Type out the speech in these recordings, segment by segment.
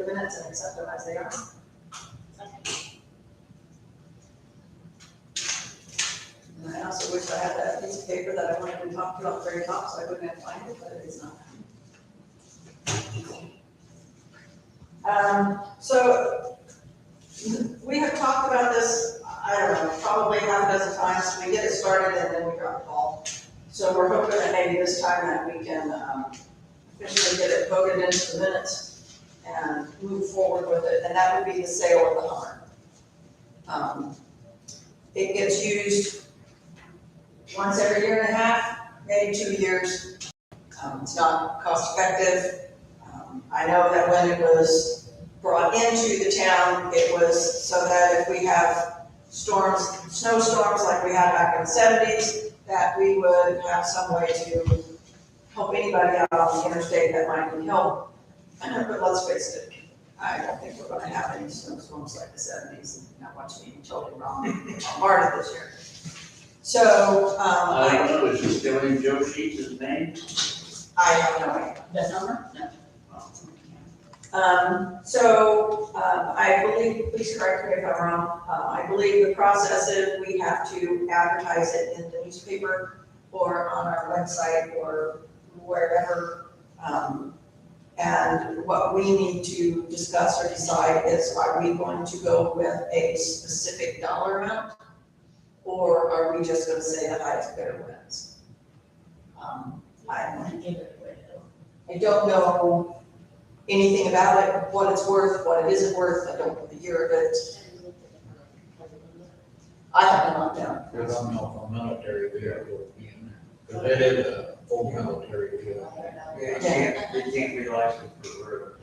the minutes and accept them as they are. And I also wish I had that piece of paper that I wanted to talk to on the very top, so I wouldn't have to find it, but it is not. So we have talked about this, I don't know, probably half a dozen times. We get it started and then we drop the ball. So we're hoping that maybe this time that we can officially get it voted into the minutes and move forward with it, and that would be the sale of the Hummer. It gets used once every year and a half, maybe 2 years. It's not cost effective. I know that when it was brought into the town, it was so that if we have storms, snowstorms like we had back in the 70s, that we would have some way to help anybody out on the interstate that might need help. But let's face it, I don't think we're going to have any snowstorms like the 70s. Not watching me totally wrong on Marta this year. So, I don't know, is he still in Joe Sheets' name? I have no idea. That number? No. I believe, please correct me if I'm wrong, I believe the process is we have to advertise it in the newspaper or on our website or wherever. And what we need to discuss or decide is, are we going to go with a specific dollar amount? Or are we just gonna say the highest bidder wins? I don't know anything about it, what it's worth, what it isn't worth. I don't know the year of it. I haven't looked down. Because I'm not a military vehicle, because it is a full military vehicle. Yeah, you can't be licensed for the road.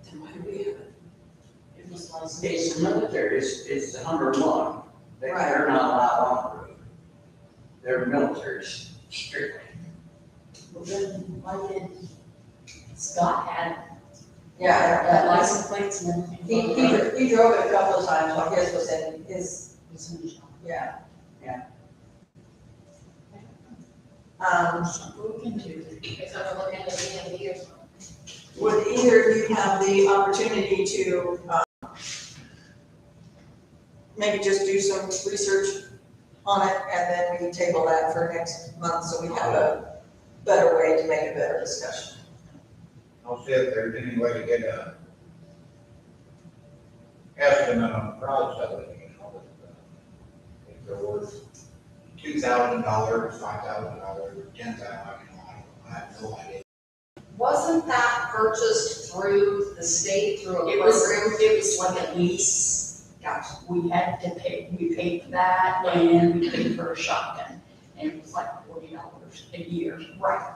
Then why do we have it? It's the military, it's the Hummer one. They're Right. not allowed on the road. They're military strictly. Well, then, why did Scott had Yeah, that license plates and everything? he drove it a couple of times while his was in his, yeah. Look into it. Because I'm looking at the DMV or something. Would either of you have the opportunity to, maybe just do some research on it and then we can table that for next month so we have a better way to make a better discussion? I'll see if there's any way to get a estimate on the price of it, you know, if they're worth $2,000, $5,000, $10,000, I have no idea. Wasn't that purchased through the state, through a It was, program? it was like a lease. Gotcha. We had to pay, we paid for that and we paid for a shotgun. And it was like $40 a year. Right.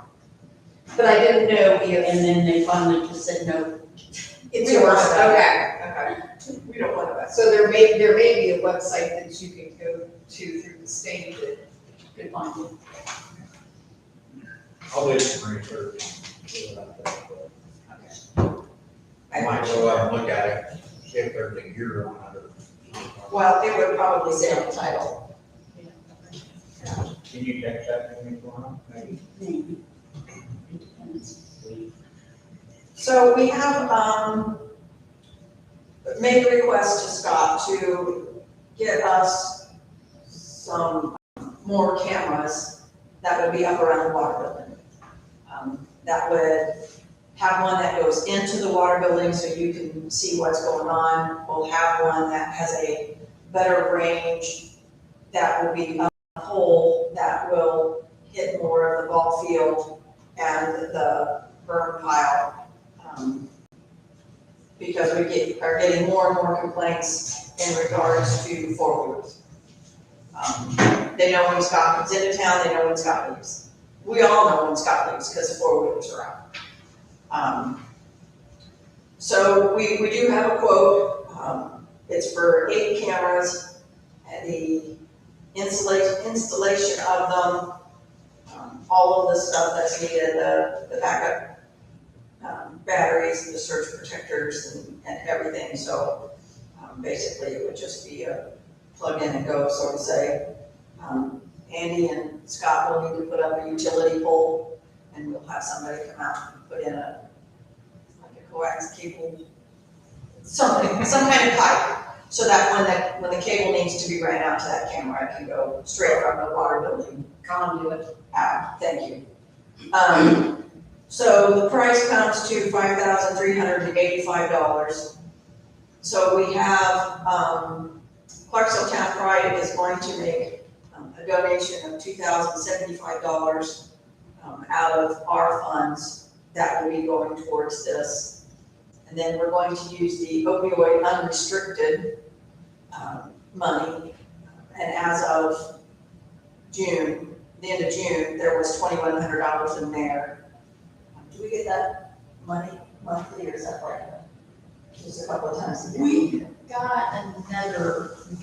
But I didn't know if And then they finally just said, no. it's We don't yours. want that. Okay. We don't want to. So there may be a website that you can go to through the state that Could find it. I'll do some research. See what I think, but I I might go out and look at it, see if there's a year on it or something. Well, it would probably say on the title. Can you text that to me for now? Maybe. Maybe. It depends. So we have, made a request to Scott to get us some more cameras that would be up around the water building. That would have one that goes into the water building so you can see what's going on. We'll have one that has a better range that will be up a pole that will hit more of the ball field and the burn pile. Because we are getting more and more complaints in regards to four-wheelers. They know when Scott comes into town, they know when Scott leaves. We all know when Scott leaves because four-wheelers are out. So we do have a quote. It's for 8 cameras and the installation of them, all of the stuff that's needed, the backup batteries, the surge protectors and everything. So basically it would just be a plug in and go, so to say. Andy and Scott will need to put up a utility pole and we'll have somebody come out and put in a coax cable, something, some kind of pipe, so that when the cable needs to be ran out to that camera, it can go straight from the water building Conduit. out. Thank you. So the price comes to $5,385. So we have, Clarksville Town Pride is going to make a donation of $2,075 out of our funds that will be going towards this. And then we're going to use the opioid unrestricted money. And as of June, the end of June, there was $2,100 in there. Do we get that money monthly, or is that right? Just a couple of times a year? We got another one like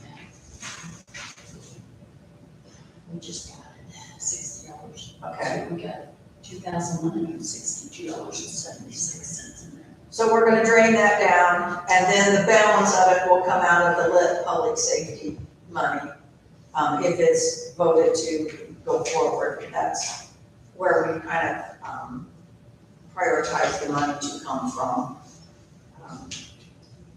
that. We just got it, $60. Okay. We got $2,162.76 in there. So we're gonna drain that down, and then the balance of it will come out of the lit public safety money. If it's voted to go forward, that's where we kind of, prioritize the money to come from.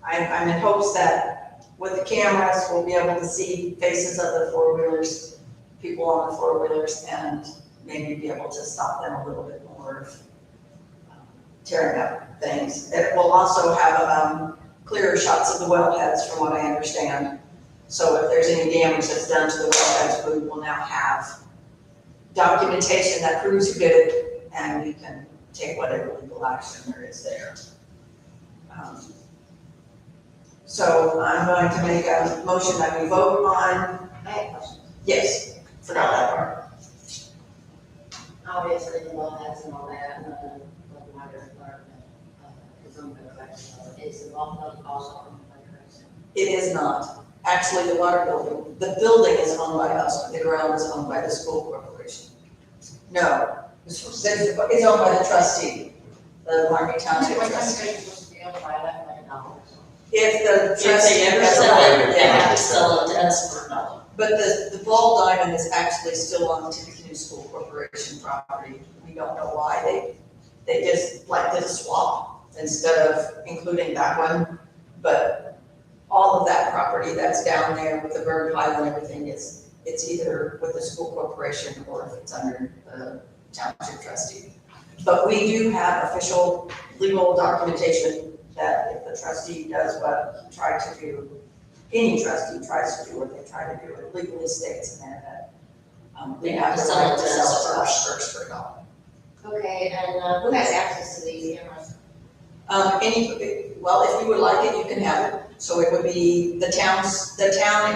I'm in hopes that with the cameras, we'll be able to see faces of the four-wheelers, people on the four-wheelers, and maybe be able to stop them a little bit more of tearing up things. It will also have clearer shots of the wellheads, from what I understand. So if there's any damage that's done to the wellheads, we will now have documentation that proves who did it, and we can take whatever legal action there is there. So I'm going to make a motion that we vote on, I have a question. yes, forgot that part. Obviously, the wellheads and all that, the water department is owned by Clarksville. Is the wellhead also owned by Clarksville? It is not. Actually, the water building, the building is owned by us, but the ground is owned by the school corporation. No, it's owned by the trustee, the Marmy Township What's trustee. the supposed to be owned by that like $1? If the If trustee they ever has sell it, they yeah. have to sell it to us for $1. But the ball diamond is actually still on the Tippecanoe School Corporation property. We don't know why. They just did a swap instead of including that one. But all of that property that's down there with the bird pile and everything it's either with the school corporation or if it's under the township trustee. But we do have official legal documentation that if the trustee does what he tried to do, any trustee tries to do what they try to do, it legally states in there that we have to sell it to us first for $1. Okay, and who has access to these cameras? Well, if you would like it, you can have it. So it would be the town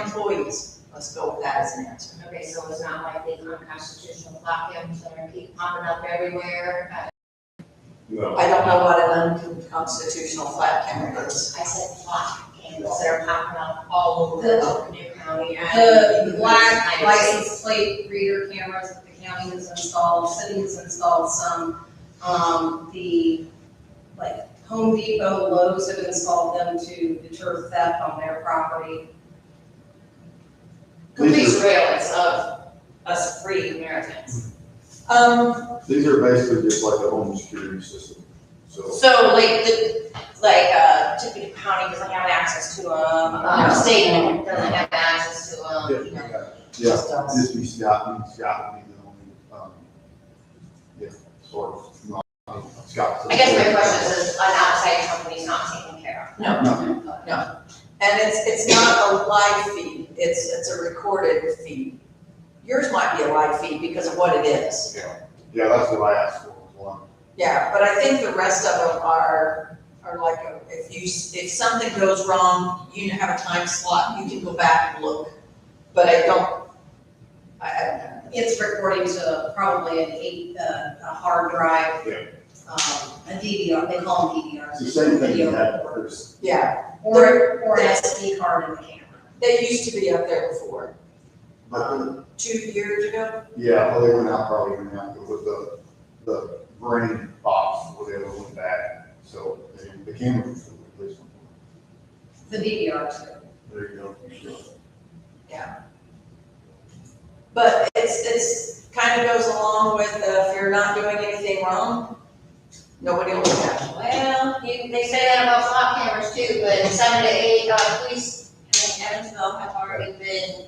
employees. Let's go with that as an answer. Okay, so it's not like these unconstitutional flat cameras that are keep popping up everywhere. I don't know what an unconstitutional flat camera is. I said flat cameras that are popping up all over Tippecanoe County. The black license plate reader cameras that the county has installed, city has installed some. The Home Depot, Lowe's have installed them to deter theft on their property. Complete surveillance of us free Americans. These are basically just like a home security system, so. So Tippecanoe County doesn't have access to them, State doesn't have access to them. Yeah, Just us. just be Scott would be the only, sort of, Scott. I guess my question is an outside company's not taking care of. No. And it's not a live feed, it's a recorded feed. Yours might be a live feed because of what it is. Yeah, that's what I asked for, was one. Yeah, but I think the rest of them are like, if something goes wrong, you have a time slot, you can go back and look. But I don't know. It's recording to probably a hard drive. Yeah. A DVR, they call them DVRs. It's the same thing Video you had recorder. first. Yeah, Or an SD card in the camera. they used to be up there before, But, 2 years ago. yeah, well, they went out, probably went out with the brain box, where they went back, so the camera was replaced. The DVRs. There you go. But it's kind of goes along with if you're not doing anything wrong, Nobody will look at it. Well, they say that about SWAT cameras too, but 7 to 8, police in Evansville have already been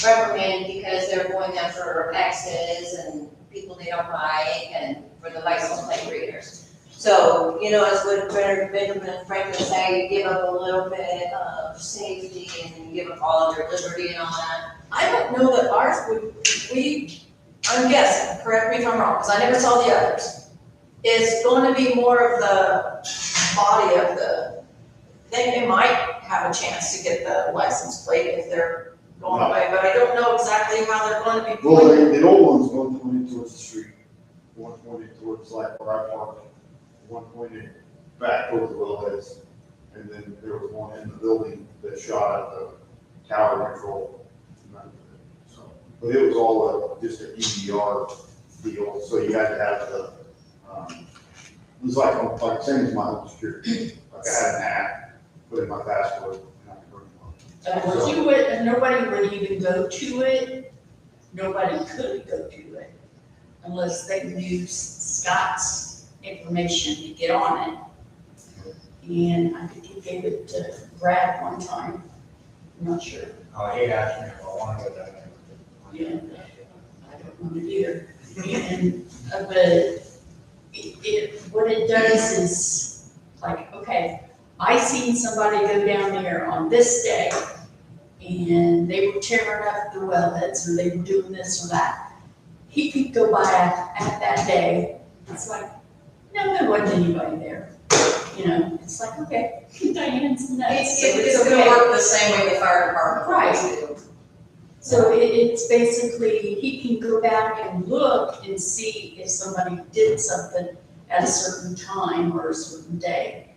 reprimanded because they're going after exes and people they don't like and for the license plate readers. So, you know, as what Benjamin Franklin say, you give up a little bit of safety and you give up all of your liberty and all that. I don't know that ours would, I'm guessing, correct me if I'm wrong, because I never saw the others. It's going to be more of the body of the, they might have a chance to get the license plate if they're going away, but I don't know exactly how they're going to be. Well, the old one's one pointed towards the street, one pointed towards like where I parked, one pointed back towards the wellheads. And then there was one in the building that shot at the tower control. So, but it was all just an EDR deal, so you had to have the, it was like same as my home security. Like I had an app, put in my password, and I could bring it up. Do it, and nobody would even go to it. Nobody could go to it unless they knew Scott's information to get on it. And I think he gave it to Brad one time. I'm not sure. Oh, he asked me if I wanted that. Yeah. I don't know either. And, but what it does is like, okay, I seen somebody go down there on this day and they were tearing up the wellheads or they were doing this or that. He could go by at that day. It's like, no, there wasn't anybody there. You know, it's like, okay, Diane's nuts. So It's okay. gonna work the same way the fire department Right. always do. So it's basically, he can go back and look and see if somebody did something at a certain time or a certain day.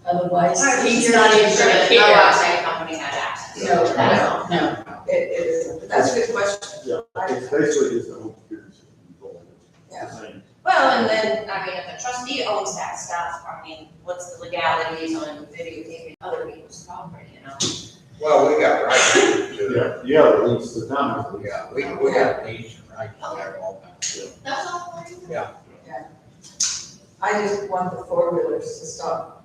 Otherwise, he's not even gonna No care. outside company had access. No. It is, that's a good question. Yeah, it's basically just a home security system. Yeah. The same. Well, and then, I mean, if a trustee owns that stuff, I mean, what's the legalities on videotaping other people's property, you know? Well, we got rights to, Yeah, at least the town has. yeah, we got leads and rights to have all that. That's all for you. I just want the four-wheelers to stop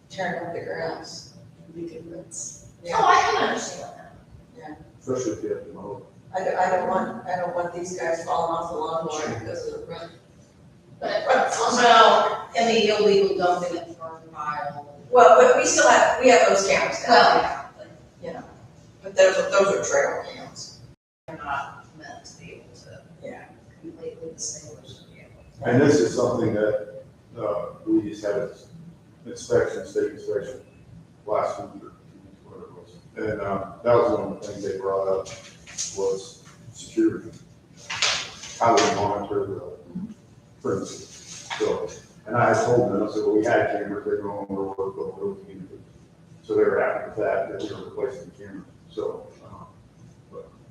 tearing up the grounds. Oh, I can understand that. Especially if you have to mow. I don't want these guys falling off the lawnmower because of the run. But also, and the illegal dumping it for a while. Well, but we have those cameras Well, down, yeah, but but those are trail cams. they're not meant to be able to Yeah. completely distinguish the vehicle. And this is something that, we just had an inspection, state inspection last week or 2 weeks, whatever it was. And, that was one of the things they brought up was security. How we monitor the premises. So, and I told them, I said, well, we had cameras, they were on work, but we're looking into it. So they were happy with that we were replacing the camera. So,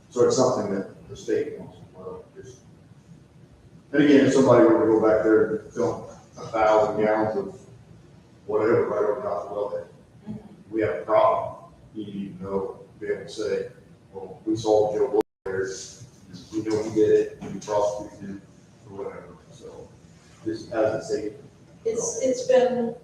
so it's something that the state wants as well. Just, and again, if somebody were to go back there and fill 1,000 gallons of whatever right over top the wellhead, we have a problem. You need to know, be able to say, well, we saw Joe Blow there, we know he did it, we prosecuted him, or whatever. So, just as a safety. It's been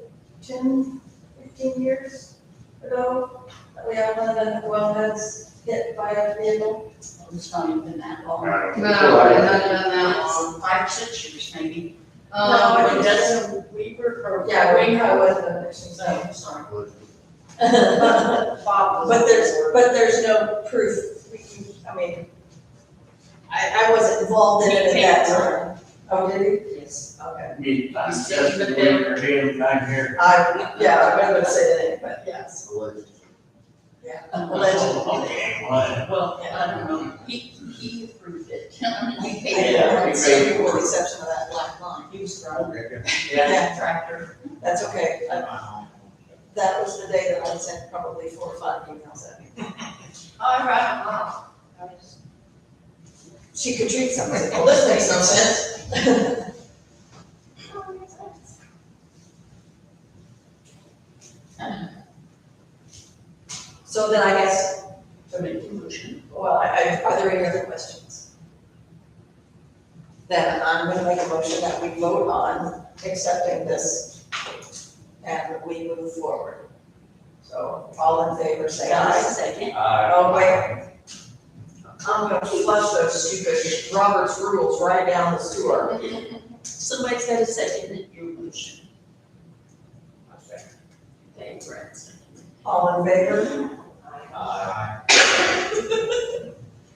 10, 15 years ago that we had one of the wellheads hit by a vehicle. It's not even that long. No, it hasn't been that long. 5, 6 years maybe. No, It doesn't, we were. Yeah, I wasn't a nursing Oh, home. sorry. But Bob was. there's no proof. I mean, I wasn't involved in it at that time. Oh, did he? Yes. Okay. Me, I'm He's just taking the waiting for him back here. Yeah, I wasn't gonna say that, but Yes. yeah, Oh, allegedly. okay, well, Well, I don't know, he approved it. He I paid it. Yeah. didn't say with the exception of that black line. He was driving yeah, a tractor. That's okay. That was the day that I sent probably 4 or 5 emails at me. All right, wow. I was- She could treat something. Well, this makes no sense. Oh, makes sense. So then I guess, So make a motion. well, are there any other questions? then I'm gonna make a motion that we vote on accepting this and we move forward. So all in favor, say Got a aye. second? Oh, wait. I'm gonna flush those stupid Robert's rules right down the sewer. Somebody's got a second in your motion. Okay, Brett seconded. All in favor?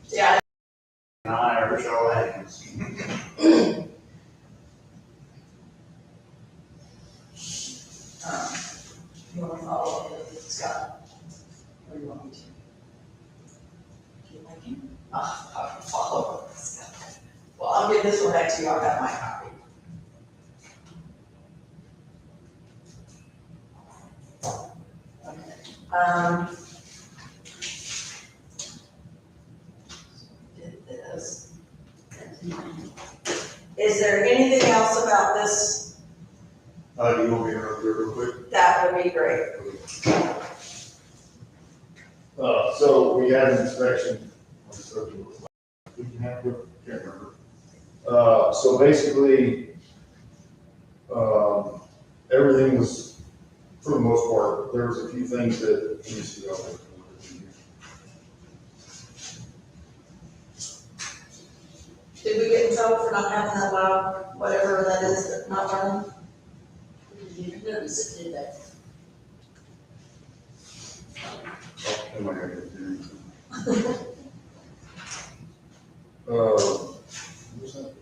Yeah. I ever show hands. You wanna follow up with Scott? Or you want me to? Do you like him? I'll follow up with Scott. Well, I'll give this one back to you, I'll have my copy. Okay. Did this. Is there anything else about this? Do you want me to run through it real quick? That would be great. So we had an inspection. We can have, can't remember. So basically, everything was, for the most part, there was a few things that needs to go. Did we get in trouble for not having that loud, whatever that is, that not running? You didn't notice it, did they? Oh, am I gonna get there? What's that?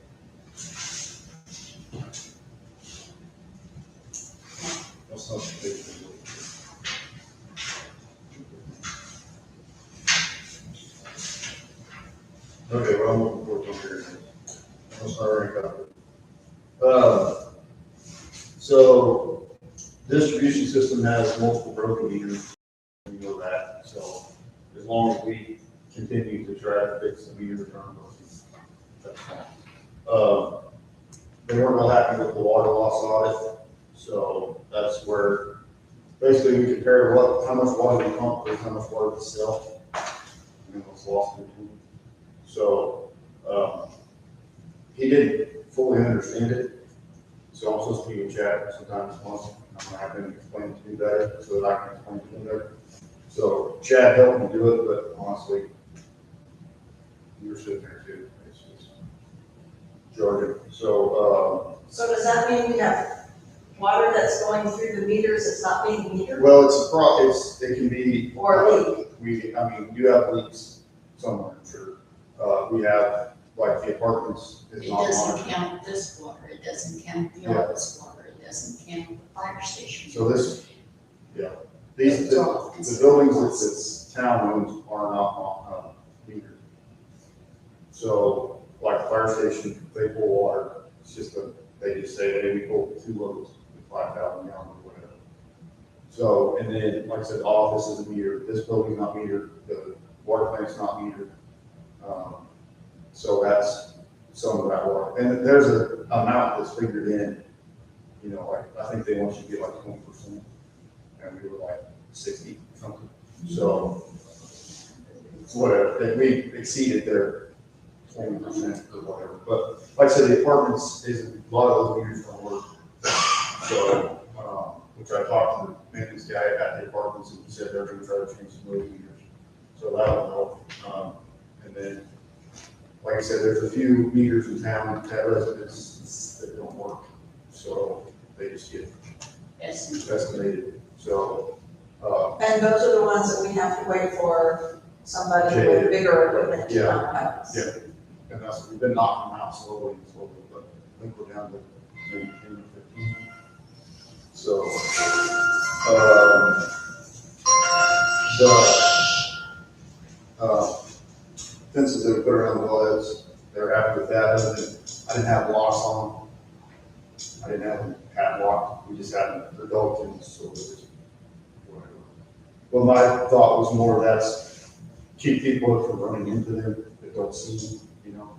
That's not the big thing. Okay, well, I'm looking for it here. I'm sorry, I got it. So distribution system has multiple broken meters, we know that, so as long as we continue to try to fix the meter return, that's fine. They weren't real happy with the water loss audit, so that's where, basically we compare how much water we pump versus how much water we sell, and what's lost in between. So, he didn't fully understand it, so I'm supposed to be with Chad sometimes once. I'm gonna have him explain it to me better, so that I can explain it to him better. So Chad helped me do it, but honestly, you were sitting there too. It's just jargon. So, So does that mean we have water that's going through the meters that's not being metered? well, it can be. Or leak? You have leaks somewhere, I'm sure. We have, like, the apartments is It not doesn't monitored. count this water, it doesn't count the Yeah. office water, it doesn't count the fire station. So this, yeah, these, It's all the considered buildings loss. that this town owns are not, metered. So, like the fire station, they pull water, it's just they just say, hey, we pulled 2 loads with 5,000 gallons or whatever. So, and then, like I said, the office is metered, this building's not metered, the water plant's not metered. So that's some of that water, and there's an amount that's figured in, like, I think they want you to get like 20%, and we were like 60 something. So, it's whatever, and we exceeded their 20% or whatever, but like I said, the apartments a lot of those meters don't work. So, which I talked to the maintenance guy at the apartments, and he said they're gonna try to change some of those meters, so that'll help. And then, like I said, there's a few meters in town that residents that don't work, so they just get estimated, so, And those are the ones that we have to wait for somebody with bigger equipment to come and help us. Yeah. and that's, we've been knocking them out slowly, but I think we're down to maybe 10 or 15. So, fences that we put around the wellheads, they're happy with that, other than, I didn't have locks on them. I didn't have them padlocked, we just had them, they're Dolphins, so it was whatever. Well, my thought was more that's keep people from running into them that don't see them,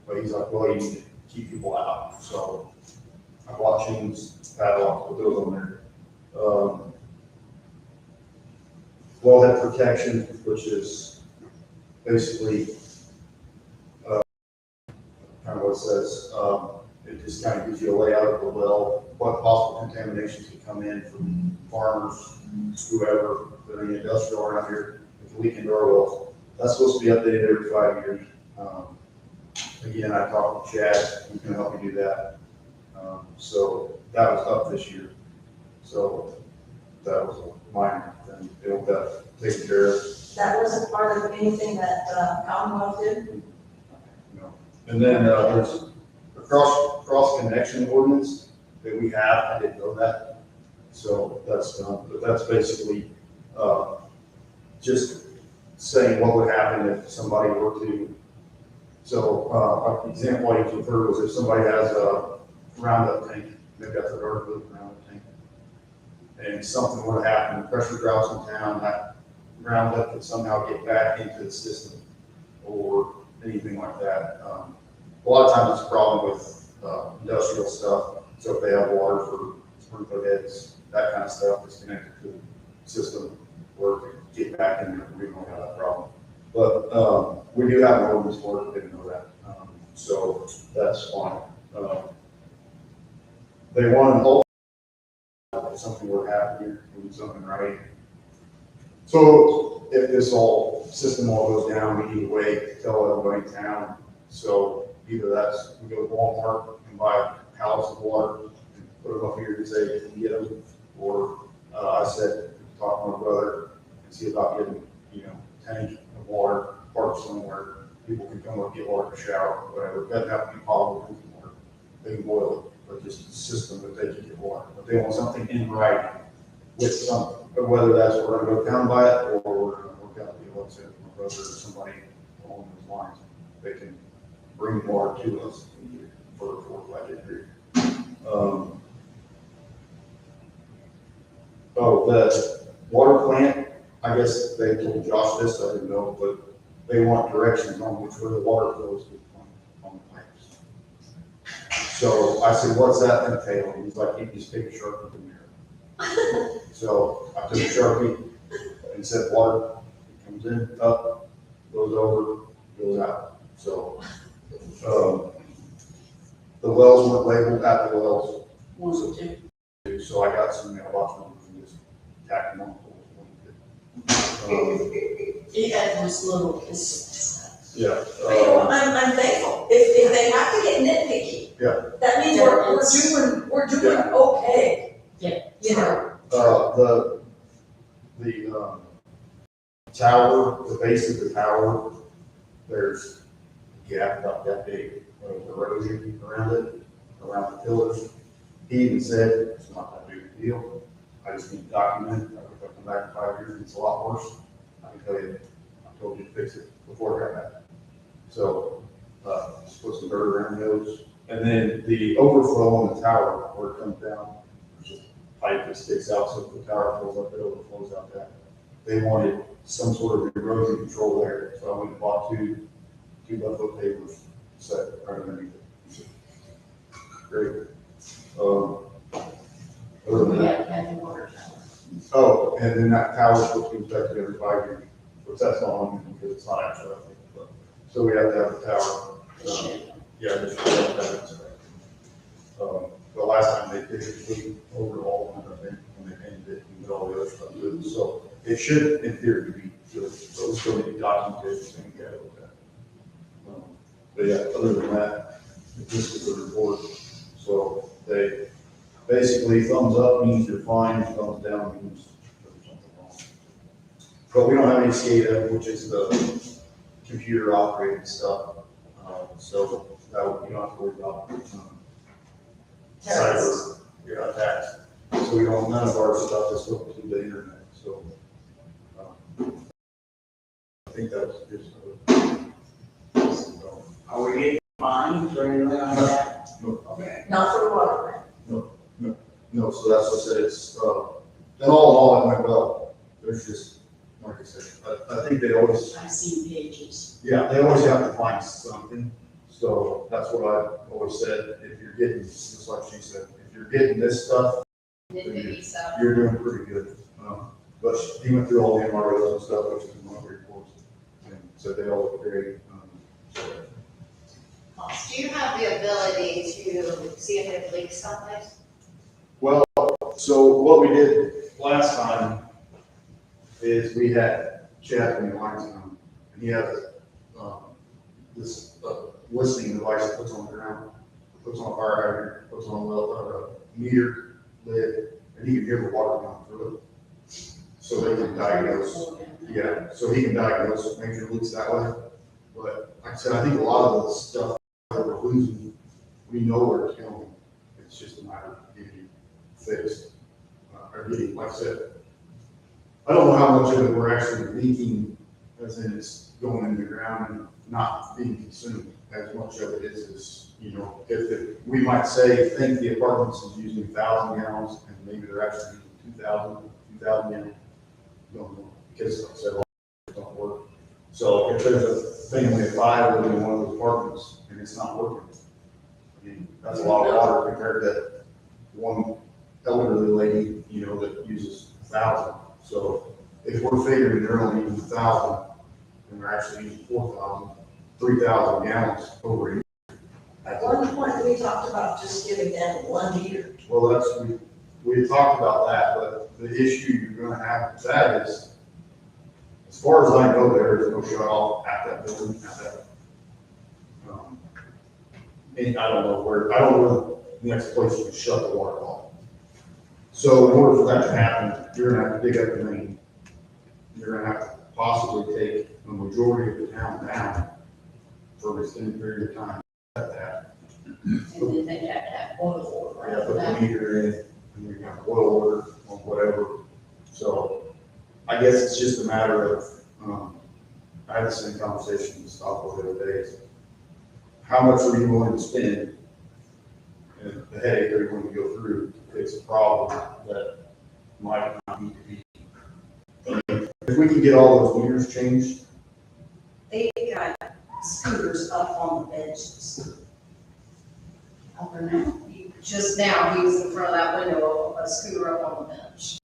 But he's like, well, you need to keep people out, so I bought chains, padlocks, put those on there. Wellhead protection, which is basically, kind of what it says, It just kind of gives you a layout of the well, what possible contaminations could come in from farmers, whoever, that are industrial around here, if we leak into our wells. That's supposed to be updated every 5 years. Again, I talked to Chad, he's gonna help me do that. So that was up this year. So that was a minor thing, it got taken care of. That wasn't part of anything that Commonwealth did? You know. And then, there's a cross connection ordinance that we have, I didn't know that. So that's done, but that's basically, just saying what would happen if somebody were to, so, an example I used to refer was if somebody has a Roundup tank, they've got the dark blue Roundup tank, and something were to happen, pressure drops in town, that Roundup could somehow get back into the system, or anything like that. A lot of times it's a problem with industrial stuff, so if they have water for sprinkler heads, that kind of stuff that's connected to the system, or get back in there, we don't have that problem. But we do have an ordinance for it, didn't know that, so that's fine. They want an whole, if something were to happen here, we do something right. So if this all system all goes down, we need a way to tell everybody in town. So either that's, we go to Walmart and buy pallets of water and put them up here and say, you can get them. Or I said, talk to my brother and see about getting, tank of water parked somewhere. People can come up, get water, shower, whatever. It doesn't have to be potable drinking water. They can boil it, but just a system that they can get water. But they want something in writing with something. But whether that's we're gonna go down by it or we're gonna work out the deal, like I said, with my brother or somebody along those lines, they can bring water to us for a 4 or 5 day period. The water plant, I guess they told Josh this, I didn't know, but they want directions on which way the water flows on the pipes. So I said, what's that entail? And he's like, you just take a Sharpie in there. So I took a Sharpie and said, water comes in, up, goes over, goes out. So, the wells weren't labeled at the wells. 1 or 2. So I got some mailbox numbers and just tacked them on. It had those little, Yeah. But you know what, I'm thankful, if they have to get nitpicky. Yeah. That means we're doing okay. Yeah. You know, The tower, the base of the tower, there's a gap about that big of erosion around it, around the pillars. He even said, it's not that big a deal. I just need to document it. If I come back in 5 years, it's a lot worse. I can tell you, I told you to fix it before it got bad. So, just put some dirt around those. And then the overflow on the tower, where it comes down, there's a pipe that sticks out, so if the tower fills up, it overflows out that. They wanted some sort of erosion control there, so I went and bought two buffalo papers, set right underneath it. Great. Other than We that, had the water tower. oh, and then that tower's supposed to be inspected every 5 years, which that's not on me because it's not actually up there. But, so we have to have the tower. Yeah, just have that inspected. The last time they did it, we overall, I think, when they painted it and did all the other stuff. So it should, in theory, be good. So it's going to be documented and get it with that. But yeah, other than that, this is the report. So they basically thumbs up means you're fine, thumbs down means there's something wrong. But we don't have any SCADA, which is the computer operated stuff. So that would, you don't have to worry about cyber attacks. So we don't, none of our stuff is hooked to the internet. So I think that was just. Are we getting fines or anything like that? Okay. not for the water plant. No, so that's what I said, it's, and all in all, it went well. There's just, like I said, I think they always, I've seen pages. yeah, they always have to find something. So that's what I've always said, if you're getting, just like she said, if you're getting this stuff, Nitpicky stuff. you're doing pretty good. But he went through all the MROs and stuff, which is in one of the reports, and said they all look great. So Do you have the ability to see if it leaks someplace? So what we did last time is we had Chad from the Lions come, and he has, this, listening device that puts on the ground, puts on a fire hydrant, puts on a meter lid, and he can hear the water coming through it. So they can diagnose, so he can diagnose major leaks that way. But like I said, I think a lot of the stuff that we're losing, we know where it's going. It's just a matter of getting it fixed. Or getting, like I said, I don't know how much of it we're actually leaking, as in it's going in the ground and not being consumed. As much of it is, you know, we might say, think the apartments is using 1,000 gallons, and maybe they're actually using 2,000 gallons. Don't know, because like I said, it don't work. So if there's a family of 5 living in one of those apartments and it's not working, I mean, that's a lot of water compared to one elderly lady, you know, that uses 1,000. So if we're figuring they're only using 1,000, and they're actually using 4,000, 3,000 gallons over a year. At one point, we talked about just giving them 1 meter. Well, we talked about that, but the issue you're gonna have with that is, as far as I know, there is no shut off at that building, at that. And I don't know where the next place you can shut the water off. So in order for that to happen, you're gonna have to dig up the main. You're gonna have to possibly take the majority of the town down for an extended period of time. And then they have to have oil water. Yeah, put the meter in, and you're gonna boil water or whatever. So I guess it's just a matter of, I had the same conversation with Stockport the other day. How much are you willing to spend and the headache are you going to go through to fix a problem that might not need to be? If we can get all those meters changed, They got scooters up on the benches. Over now. Just now, he was in front of that window, a scooter up on the bench.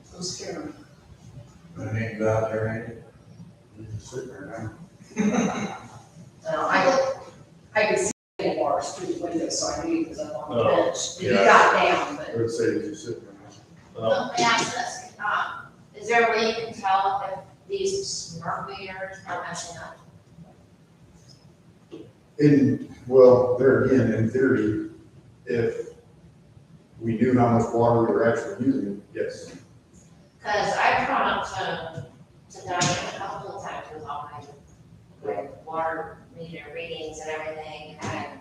So scary. That ain't out there, ain't it? you can sit there now. I could see the bars through the window, so I knew he was up on the Oh, bench. He yeah. got down, but I would say you just sit there now. Let me ask this, is there a way you can tell if these smart meters are messing up? Well, there again, in theory, if we knew how much water we were actually using, yes. Cause I've gone up to Diane a couple of times with all my water meter readings and everything, and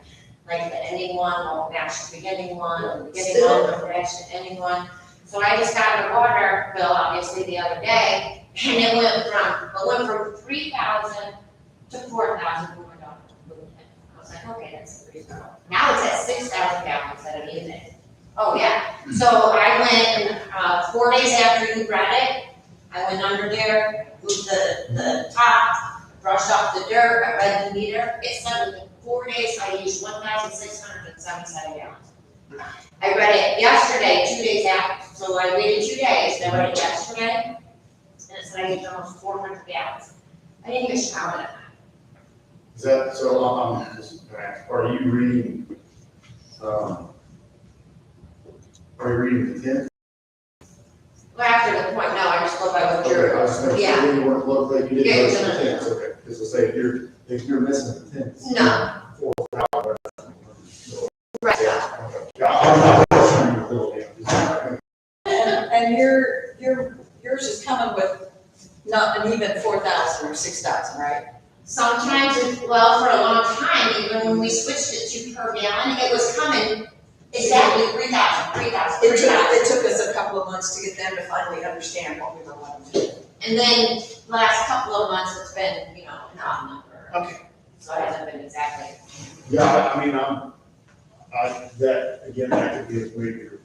like the ending one won't match the beginning one, and the beginning one won't match the ending one. So I just got a water bill, obviously, the other day, and it went from 3,000 to 4,000 more dollars. I was like, okay, that's reasonable. Now it's at 6,000 gallons that I'm using. Oh, yeah. So I went, 4 days after you read it, I went under there, moved the top, brushed off the dirt, I read the meter. It said within 4 days I used 1,677 gallons. I read it yesterday, 2 days after, so I waited 2 days, then I read it yesterday, and it said I used almost 400 gallons. I didn't even shower that night. Is that, so, are you reading, the 10th? Well, after the point, no, I just go by what Okay, I you're, was gonna say, yeah. you weren't look like you didn't Yeah, notice the no, no, 10th, okay, because I say, if you're missing the 10th. No. Right. Yeah, I'm not questioning your ability, I'm just- And yours is coming with not an even 4,000 or 6,000, right? Sometimes, well, for a long time, even when we switched it to per gallon, it was coming exactly 3,000. It took us a couple of months to get them to finally understand what we were wanting to do. And then last couple of months, it's been, an odd number. Okay. So it hasn't been exactly. Yeah, I mean, that could be a major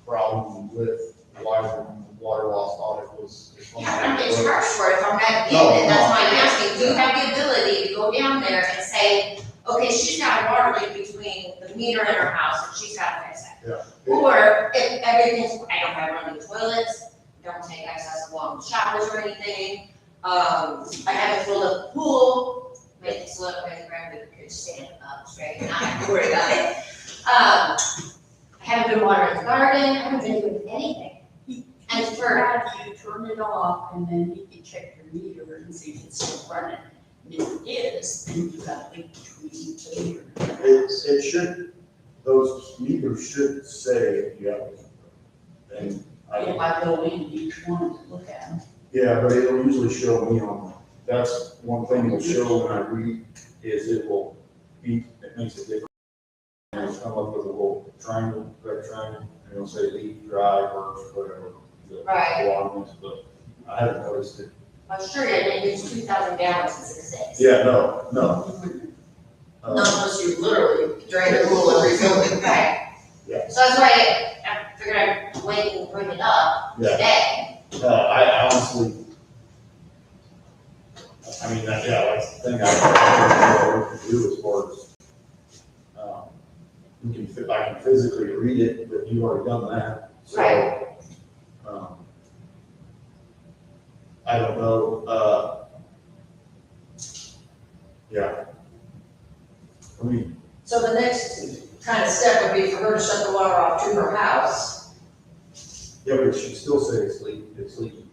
problem with why the water loss audit was. I'm getting charged for it if I'm not getting it, that's why I'm asking, do you have the ability to go down there and say, okay, she's got a water leak between the meter and her house, and she's got to fix it? Yeah. Or if everything's, I don't have running toilets, don't take excess long showers or anything, I haven't filled up the pool, made it so that my grandmother could stand up straight and not have to worry about it. I haven't been watering the garden, I haven't been doing anything. And He for, had you turn it off and then he could check your meter and see if it's still running. And if it is, then you got to leak between the meter. It should, those meters should say, yeah. And If I go in each one to look at them. yeah, but it'll usually show me on, that's one thing it'll show when I read, is it will be, it makes it different. And it'll come up with a little triangle, red triangle, and it'll say leak, dry, or whatever. the Right. alarm is, but I haven't noticed it. I'm sure you didn't use 2,000 gallons in 6 days. Yeah, no. Not unless you literally drain the pool and refill it. Right. Yeah. So that's why I figured I'd wait and bring it up Yeah. today. I honestly, I mean, that's the thing I don't know what to do as far as, I can physically read it, but you've already done that, so. Right. I don't know, yeah. I mean, So the next kind of step would be for her to shut the water off to her house. yeah, but she still say it's leaking.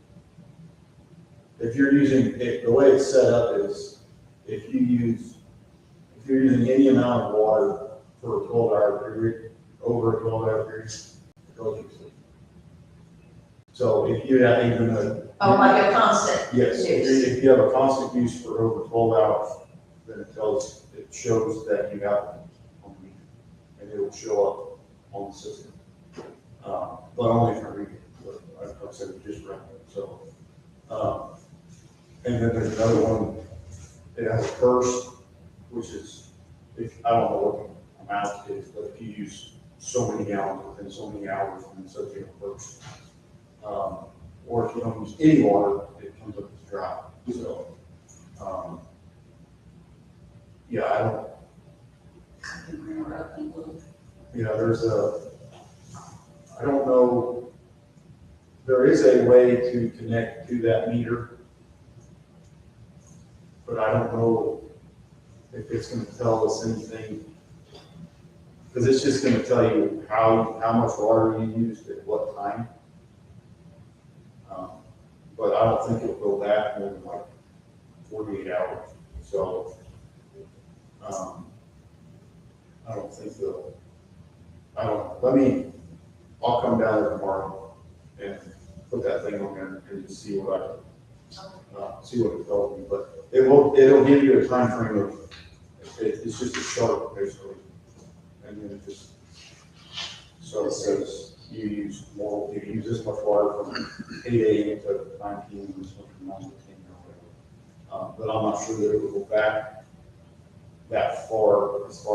If you're using, the way it's set up is, if you're using any amount of water for a 12-hour period, over a 12-hour period, it goes to sleep. So if you have even a. Oh, like a constant Yes, use. if you have a constant use for over 12 hours, then it shows that you have it on the meter, and it will show up on the system. But only if I read it, but I said it just right, so. And then there's another one, it has a burst, which is, I don't know what the amount is, but if you use so many gallons within so many hours, then it's okay to burst. Or if you don't use any water, it comes up as dry, so, yeah, I don't know, there is a way to connect to that meter, but I don't know if it's gonna tell us anything, because it's just gonna tell you how much water you used at what time. But I don't think it'll go back more than like 48 hours, so, I don't think I don't know, I'll come down there tomorrow and put that thing on there and just see what see what it tells me, but it'll give you a time frame of, it's just a chart basically, and then it just, so it says you use this much water from 8 a.m. to 9 p.m. this much from 9 to 10 or whatever. But I'm not sure that it will go back that far as the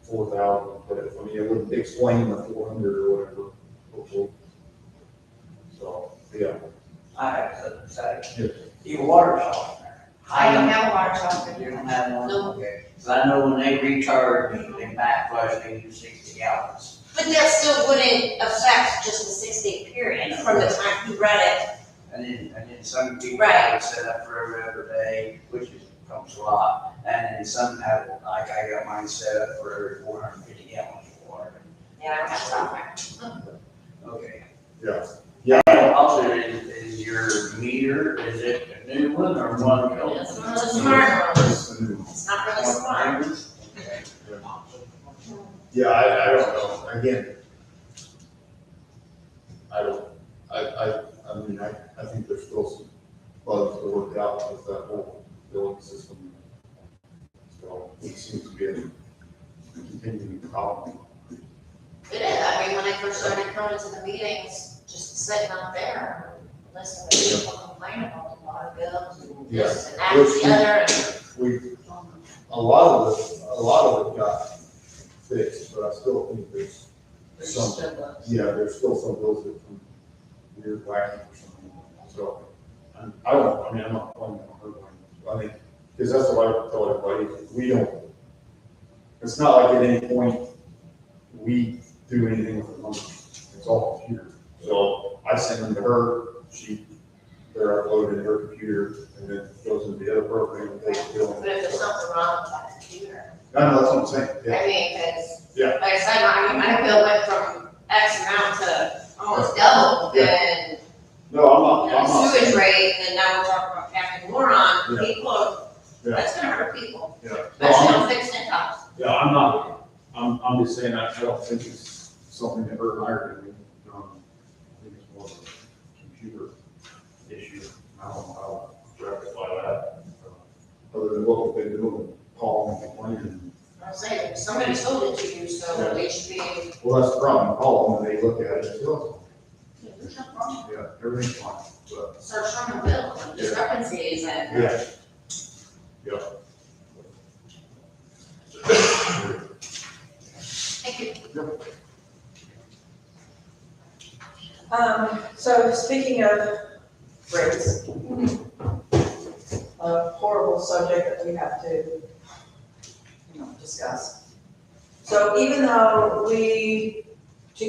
4,000, but it would explain the 400 or whatever, hopefully. So, yeah. I have to say, Yeah. your water softener. I don't have a water softener. You don't have one? No. Okay. So I know when they recharge, they back flush, they use 60 gallons. But that still wouldn't affect just the 6-day period from the time you read it. And then some people Right. have it set up for every other day, which comes a lot. And then some have it, like I got mine set up for every 450 gallons of water. Yeah, I don't have software. Okay. Yeah. Also, is your meter, is it a new one or one? It's one of the smart ones. It's a new one. It's not really smart. Okay. Yeah, I don't know, again, I think there's still some bugs to work out with that whole billing system. So it seems to be a continuing problem. It is, I mean, when I first started coming to the meetings, just sitting up there, listening to people complain about the water bills and this and that and the other. And A lot of it got fixed, but I still think there's some, there's still some bills that come weird, wacky or something. So, I'm not playing on her line. I think, because that's what I tell everybody, it's not like at any point we do anything with the numbers. It's all computer. So I send them to her, she they're uploaded in her computer, and then it goes into the other program, and they fill But if there's something wrong with that computer, I know, that's what I'm saying, yeah. I mean, because, Yeah. like I said, my bill went from X amount to almost double, and, No, I'm you not, I'm know, not sewage saying, rate, and now we're talking about capping more on Yeah. people, Yeah. that's gonna hurt people, yeah. No, especially I'm, on fixed incomes. yeah, I'm not, I'm just saying, I don't think it's something that her and I are doing. I think it's more of a computer issue. I don't know how to rectify that. Other than what they've been doing, calling and complaining. I'm saying, somebody sold it to you, so they should be, Well, that's the problem, call them and they look at it and say, oh, there's no problem. yeah, everything's fine, but, Start showing the bill, and discrepancies, and yeah. Yeah. thank you. So speaking of rates, a horrible subject that we have to, discuss. So even though to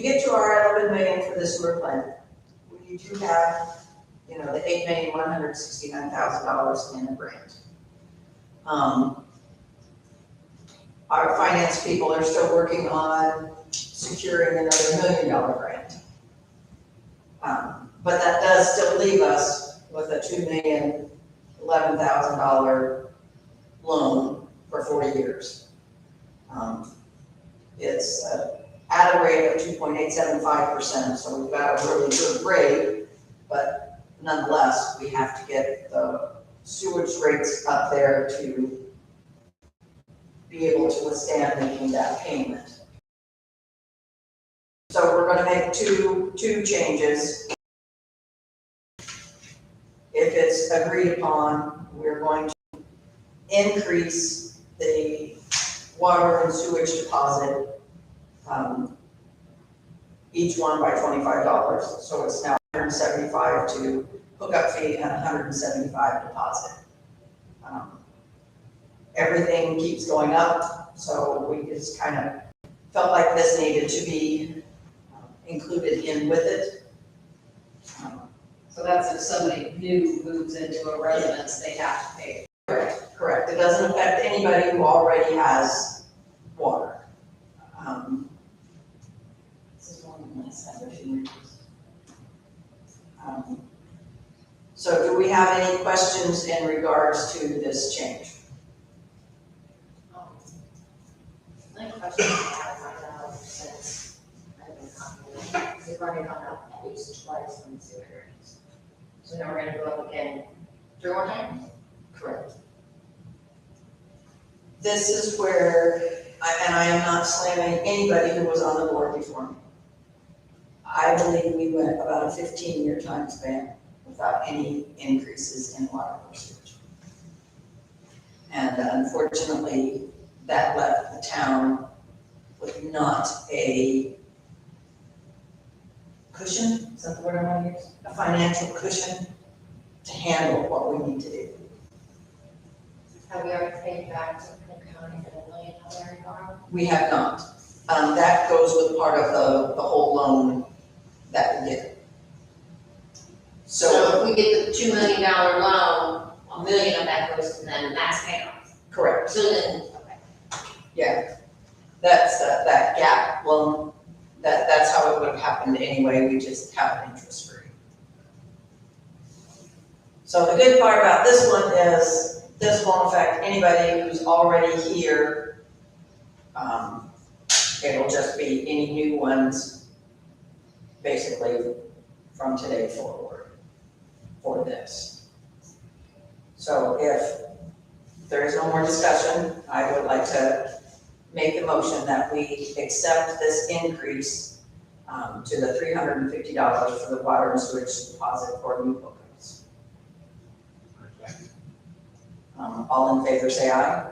get to our 11 million for the sewer plant, we do have, the $8,169,000 in the grant. Our finance people are still working on securing another $1 million grant. But that does still leave us with a $2,011,000 loan for 40 years. It's at a rate of 2.875%, so we've got a really good rate, but nonetheless, we have to get the sewage rates up there to be able to withstand making that payment. So we're gonna make two changes. If it's agreed upon, we're going to increase the water and sewage deposit, each one by $25. So it's now $175 to hookup fee and $175 deposit. Everything keeps going up, so we just kind of felt like this needed to be included in with it. So that's if somebody new moves into a residence, they have to pay. Correct. It doesn't affect anybody who already has water. This is one of my subdivisions. So do we have any questions in regards to this change? My question I have right now, since I've been talking, we're running on at least twice on the sewer rates. So now we're gonna go up again 3 more times? Correct. This is where, and I am not slamming anybody who was on the board before me. I believe we went about a 15-year time span without any increases in water or sewage. And unfortunately, that left the town with not a cushion, is that the word I want to use? A financial cushion to handle what we need to do. Have we already paid back to the county for the $1 million borrow? We have not. That goes with part of the whole loan that we get. So, So if we get the $2 million loan, $1 million of that goes to them, and that's paid off. correct, So then, okay. yeah. That's that gap loan, that's how it would have happened anyway, we just have it interest free. So the good part about this one is, this won't affect anybody who's already here. It'll just be any new ones, basically from today forward for this. So if there is no more discussion, I would like to make a motion that we accept this increase to the $350 for the water and sewage deposit for new hookups. All in favor, say aye.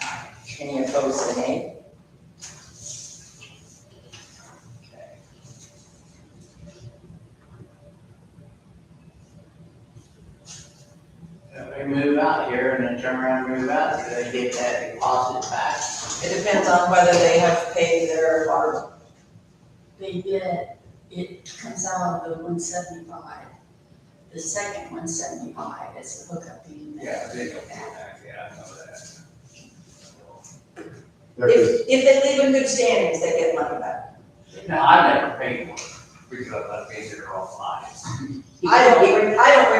Aye. Any opposed, say nay. Okay. If they move out here and then turn around and move out, do they get that deposit back? It depends on whether they have paid their water. They get, it comes out of the 175. The second one's 75, it's the hookup fee. Yeah, I know that. Yeah, 'cause If they leave in good standings, they get money back. No, I never paid for it, because I paid it all fines. I don't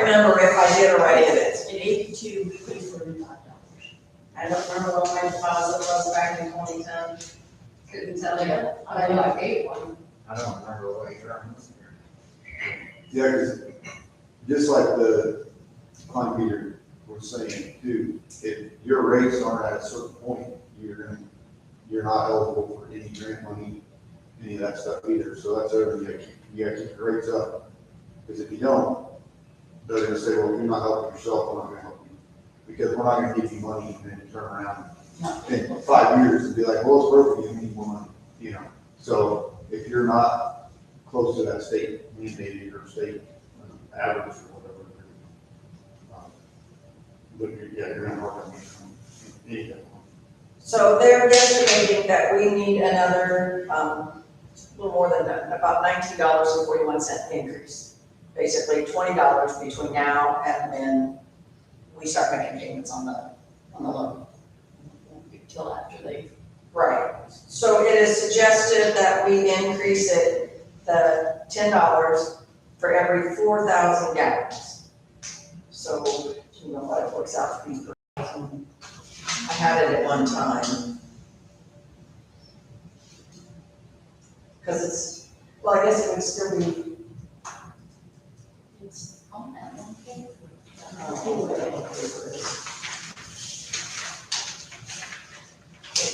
remember if I did or I didn't. In 82, we paid $35. I don't remember what my deposit was back in 2010. Couldn't tell you. I know I paid one. I don't remember what you're. Yeah, because just like the Klein Peter was saying too, if your rates aren't at a certain point, you're not eligible for any grant money, any of that stuff either. So that's everything, you gotta keep your rates up. Because if you don't, they're gonna say, well, if you're not helping yourself, we're not gonna help you. Because we're not gonna give you money and then turn around in 5 years and be like, well, it's broken, you need more money, you know? So if you're not close to that state mandated or state average or whatever, you're gonna work on anything. So they're estimating that we need another, a little more than that, about $19.41 increase. Basically $20 between now and when we start making payments on the loan. Till after they, Right, so it is suggested that we increase it, the $10 for every 4,000 gallons. So, you know what it works out to be per thousand. I had it at one time. Because it's, well, I guess it would still be, it's on that one.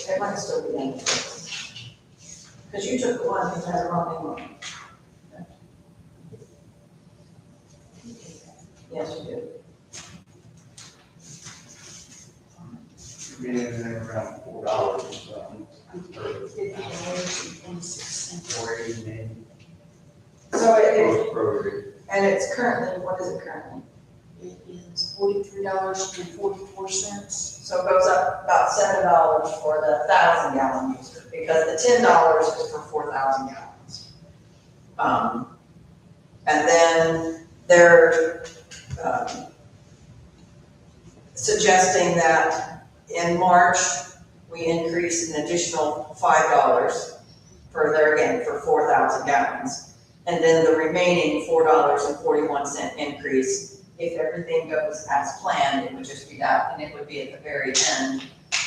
it might still be in. Because you took the one that had a wrong name on it. Yes, you did. Being around $4 or something. $50.26. Or even So Prorated. and it's currently, what is it currently? It is $43.44. So it goes up about $7 for the 1,000 gallon user, because the $10 is for 4,000 gallons. And then they're, suggesting that in March, we increase an additional $5 for there again, for 4,000 gallons. And then the remaining $4.41 increase, if everything goes as planned, it would just be that, and it would be at the very end,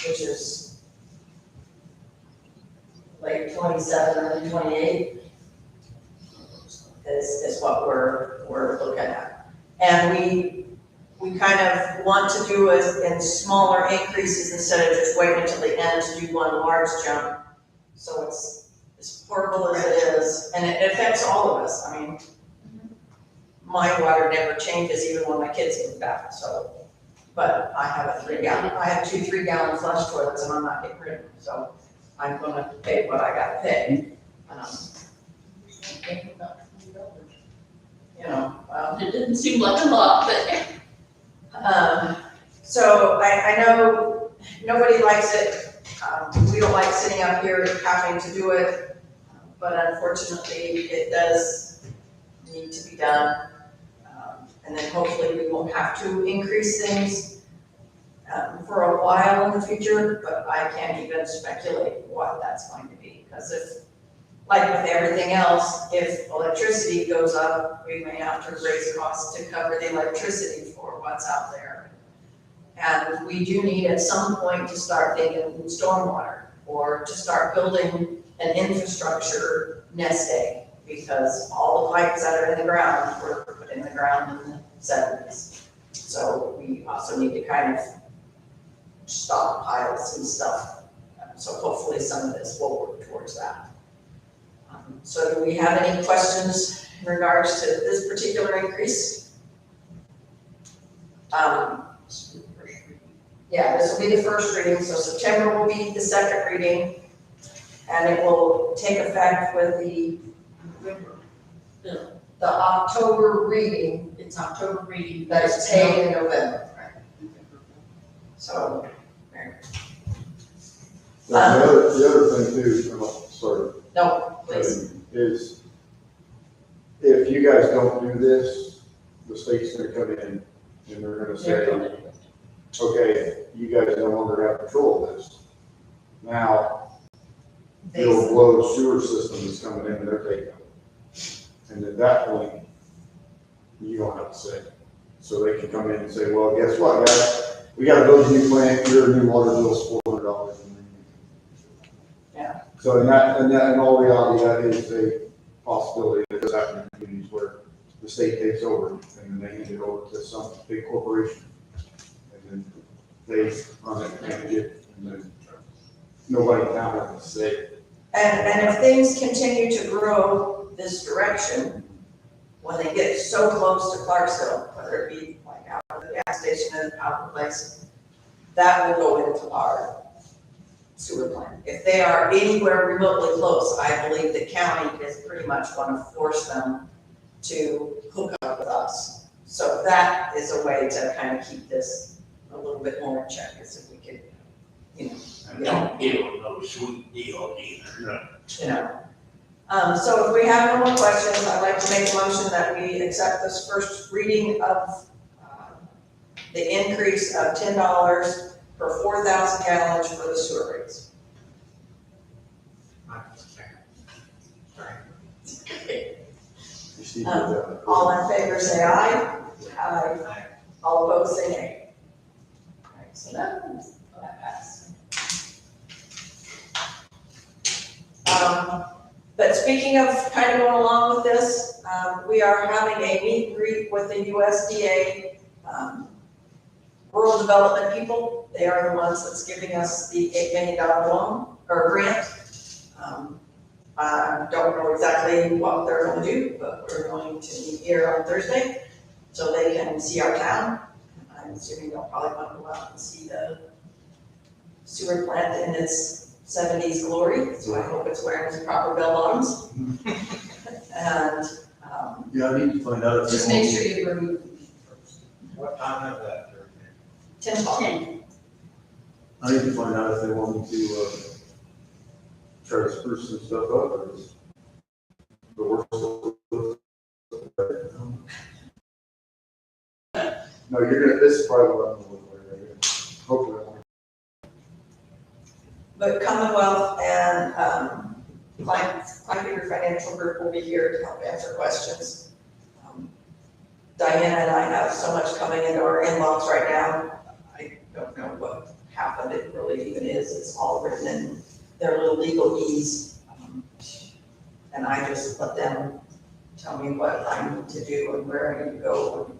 which is late 27, early 28, is what we're looking at. And we kind of want to do it in smaller increases instead of just waiting until the end to do one large jump. So it's as portable as it is, and it affects all of us. I mean, my water never changes even when my kids move back, so. But I have a 2 3-gallon flush toilets and I'm not getting rid of them, so I'm gonna pay what I gotta pay. You know, It didn't seem like a lot, but so I know nobody likes it. We don't like sitting up here having to do it, but unfortunately it does need to be done. And then hopefully we won't have to increase things for a while in the future, but I can't even speculate what that's going to be. Because if, like with everything else, if electricity goes up, we may have to raise costs to cover the electricity for what's out there. And we do need at some point to start thinking stormwater, or to start building an infrastructure nest egg, because all the pipes that are in the ground were put in the ground in the 70s. So we also need to kind of stockpile some stuff. So hopefully some of this will work towards that. So do we have any questions in regards to this particular increase? Yeah, this will be the first reading, so September will be the second reading, and it will take effect with the October reading it's October reading. that is paid in November. So, The other thing too, sorry. no, please. Is if you guys don't do this, the state's gonna come in and they're gonna say, okay, you guys no longer have control of this. Now, Bill Blow's sewer system is coming in and they're taking it. And at that point, you don't have to say. So they can come in and say, well, guess what, guys? We gotta build a new plant, your new water bill's $400. Yeah. So in all reality, that is a possibility that does happen in communities where the state takes over and then they hand it over to some big corporation. And then they run it, manage it, and then nobody in town has to say it. And if things continue to grow this direction, when they get so close to Clarksville, whether it be like out of the gas station and out of the place, that will go into our sewer plant. If they are anywhere remotely close, I believe the county is pretty much going to force them to hook up with us. So that is a way to kind of keep this a little bit more in check, is if we could, And don't give them no sweet deal either. So if we have no more questions, I'd like to make a motion that we accept this first reading of the increase of $10 per 4,000 gallons for the sewer rates. You see that. All in favor, say aye. Aye. All opposed, say nay. All right, so that passed. But speaking of kind of going along with this, we are having a meet and greet with the USDA rural development people. They are the ones that's giving us the $8 million loan or grant. I don't know exactly what they're going to do, but we're going to meet here on Thursday so they can see our town. I'm assuming they'll probably want to go out and see the sewer plant in its 70s glory, so I hope it's wearing its proper bell bottoms. And, Yeah, I need to find out if Just they make want sure you remove them first. What time is that? 10 o'clock. 10. I need to find out if they want me to, try to spruce some stuff up or is the work still. No, this is probably what I'm gonna look like right here. Hopefully I won't. But Commonwealth and Kleinpeter Financial Group will be here to help answer questions. Diana and I have so much coming into our inbox right now. I don't know what half of it really even is. It's all written in their little legalese. And I just let them tell me what I need to do and where I need to go and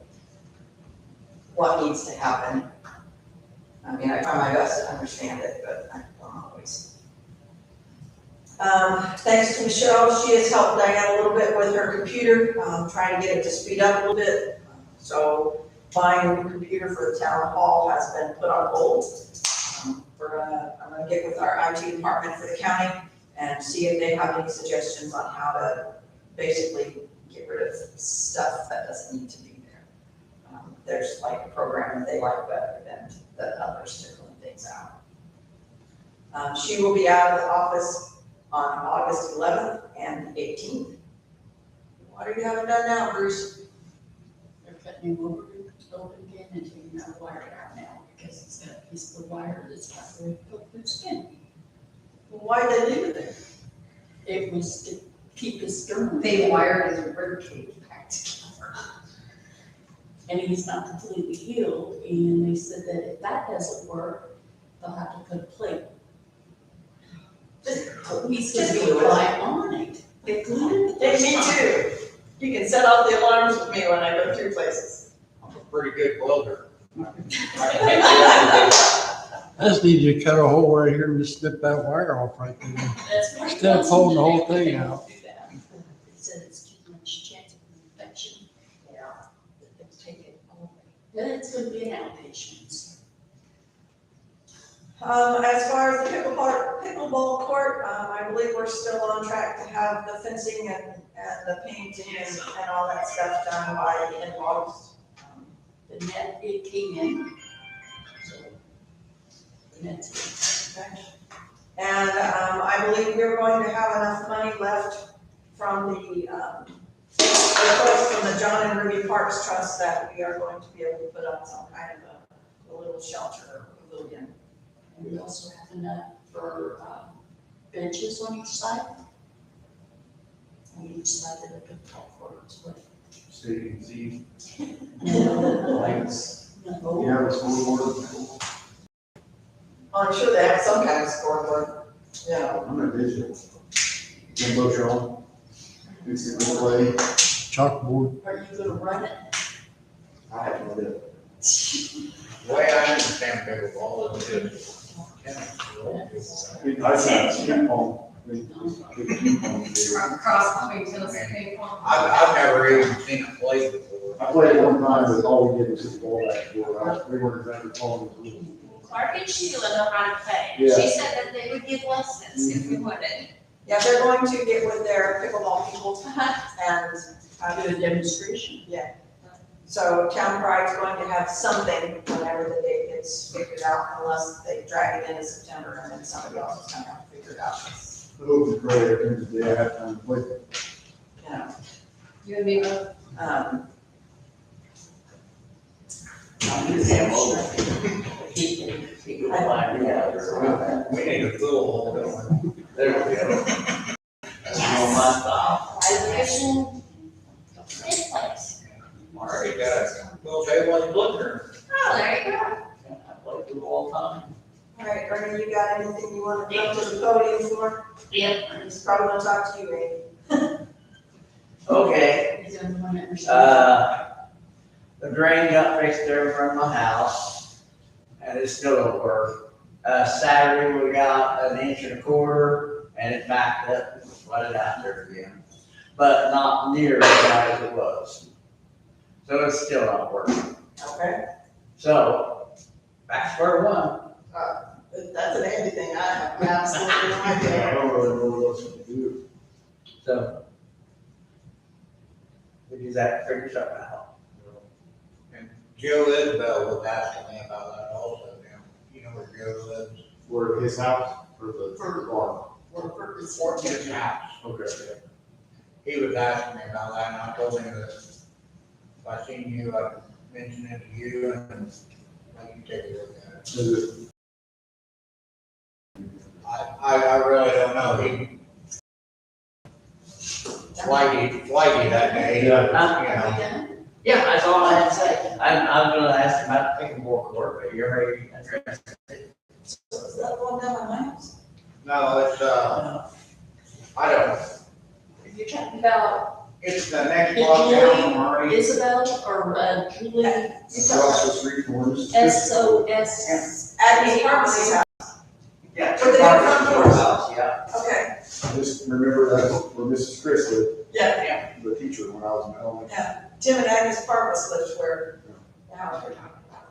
what needs to happen. I mean, I try my best to understand it, but I don't always. Thanks to Michelle, she has helped Diane a little bit with her computer, trying to get it to speed up a little bit. So buying a new computer for the town hall has been put on hold. I'm gonna get with our IT department for the county and see if they have any suggestions on how to basically get rid of stuff that doesn't need to be there. There's like a program that they like better than the others to clean things out. She will be out of the office on August 11th and 18th. What are you having done now, Bruce? They're cutting him over again and taking that wire out now because it's got a piece of the wire that's got very good skin. Well, why'd they leave it there? It was to keep his sternum. They wired his rib cage back together. And he's not completely healed, and they said that if that doesn't work, they'll have to put a plate. He's Just gonna do be it. right on it. They glued it. Hey, me too. You can set off the alarms with me when I go through places. I'm a pretty good welder. I just need you to cut a hole right here and just snip that wire off right there. That's right. Instead of pulling the whole thing out. Do that. They said it's too much chance of infection. Yeah. Let's take it away. But it's gonna be an outpatient. As far as the pickleball court, I believe we're still on track to have the fencing and the painting and all that stuff done by the end of August. The net, it came in. So, the net's in. Okay. And I believe we're going to have enough money left from the folks from the John and Ruby Parks Trust that we are going to be able to put up some kind of a little shelter or pavilion. And we also have enough for, benches on each side. On each side of the pickleball courts, but. Stadium Z. Lights. No. Yeah, the scoreboard. I'm sure they have some kind of scoreboard, you know. I'm not digital. Jimbo Sean. It's a good play. Chalkboard. Are you gonna run it? I have no idea. The way I understand pickleball is I've had ping pong. Ping pong. Cross between tennis and ping pong. I've never even seen it played before. I played it one time, but all we did was just ball back and forth. We weren't exactly calling it. Clark and Sheila know how to play. Yeah. She said that they would give lessons if we wanted. Yeah, they're going to get with their pickleball people and, Do a demonstration. so Town Pride's going to have something whenever the date gets figured out, unless they drag it into September and then somebody else is gonna have to figure it out. I hope it's great. At the end of the day, I have time to play. You know, You and me both. We need a pool hole, don't we? There we go. That's all my style. Education, this place. Already got a little table and looker. Oh, there you go. I play through all the time. all right, Ernie, you got anything you want to come to the podium for? Yep. He's probably gonna talk to you, Randy. Okay, He's the only one that understands. the drain got fixed there in front of my house, and it still don't work. Saturday, we got 1.25 inches, and it backed up and flooded out there again. But not near as bad as it was. So it's still not working. Okay. So, back to square one. That's an Andy thing, I have absolutely no I idea. don't really know what else to do. So, we just have to figure something out. And Joe Isbell was asking me about that also, you know where Joe lives? Where his house or the farm? Fort His house. Okay. He was asking me about that, and I told him that if I seen you, I'd mention it to you, and let you take a look at it. Is it? I really don't know, he flighty that day, you Yeah. know. Yeah, that's all I had to say. I'm gonna ask about the pickleball court, but you already addressed it. So is that the one down by my house? No, it's, I don't know, You're talking about it's the next block down from Murray. Isabel or Julie? Across the street from us. SOS. Agnes Pharmacy's house, Yeah. For the front doors. House, yeah. okay, I just remember that where Mrs. Chris lived, yeah, the teacher when I was in elementary. Tim and Agnes Parvis lives where the house we're talking about.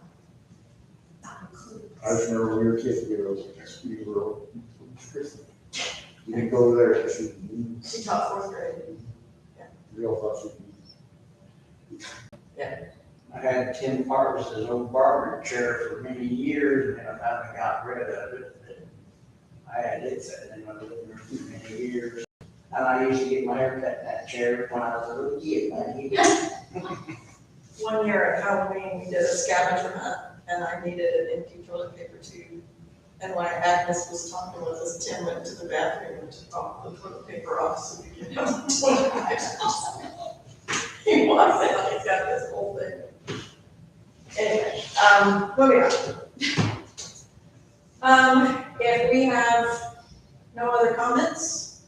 I just remember when we were kids, we were Mrs. Chris. You didn't go over there, she, She taught fourth grade. we all thought she'd I had Tim Parvis's old barber chair for many years, and I finally got rid of it. I had it sitting in my living room for many years. And I used to get my hair cut in that chair when I was a little kid, man. One year at Halloween, we did a scavenger hunt, and I needed an empty toilet paper tube. And when Agnes was talking with us, Tim went to the bathroom and took off the toilet paper off so we could have the toilet paper. He walks out, he's got this whole thing. Anyway, moving on. If we have no other comments?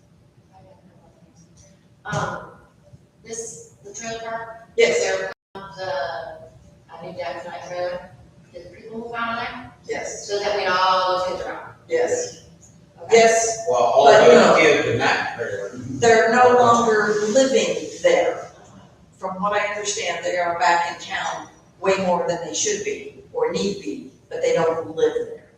The trailer park, Yes, there comes, I need that tonight trailer, did the people move out of there? yes, So that we know all those kids are out. yes, Okay. yes. Well, all But, you know, those kids in that trailer. They're no longer living there. From what I understand, they are back in town way more than they should be or need be, but they don't live there.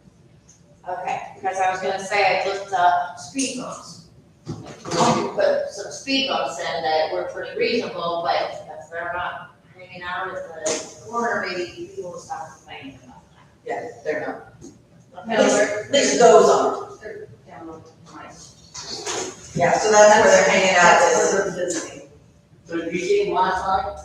Okay, because I was gonna say, I looked up speed bumps. You put some speed bumps in that were pretty reasonable, but if they're not hanging out at the corner, maybe people will stop complaining about Yeah, they're not. that. At least those aren't. They're down on my. Yeah, so that's where they're hanging out, that's where they're visiting. So did you see him last night?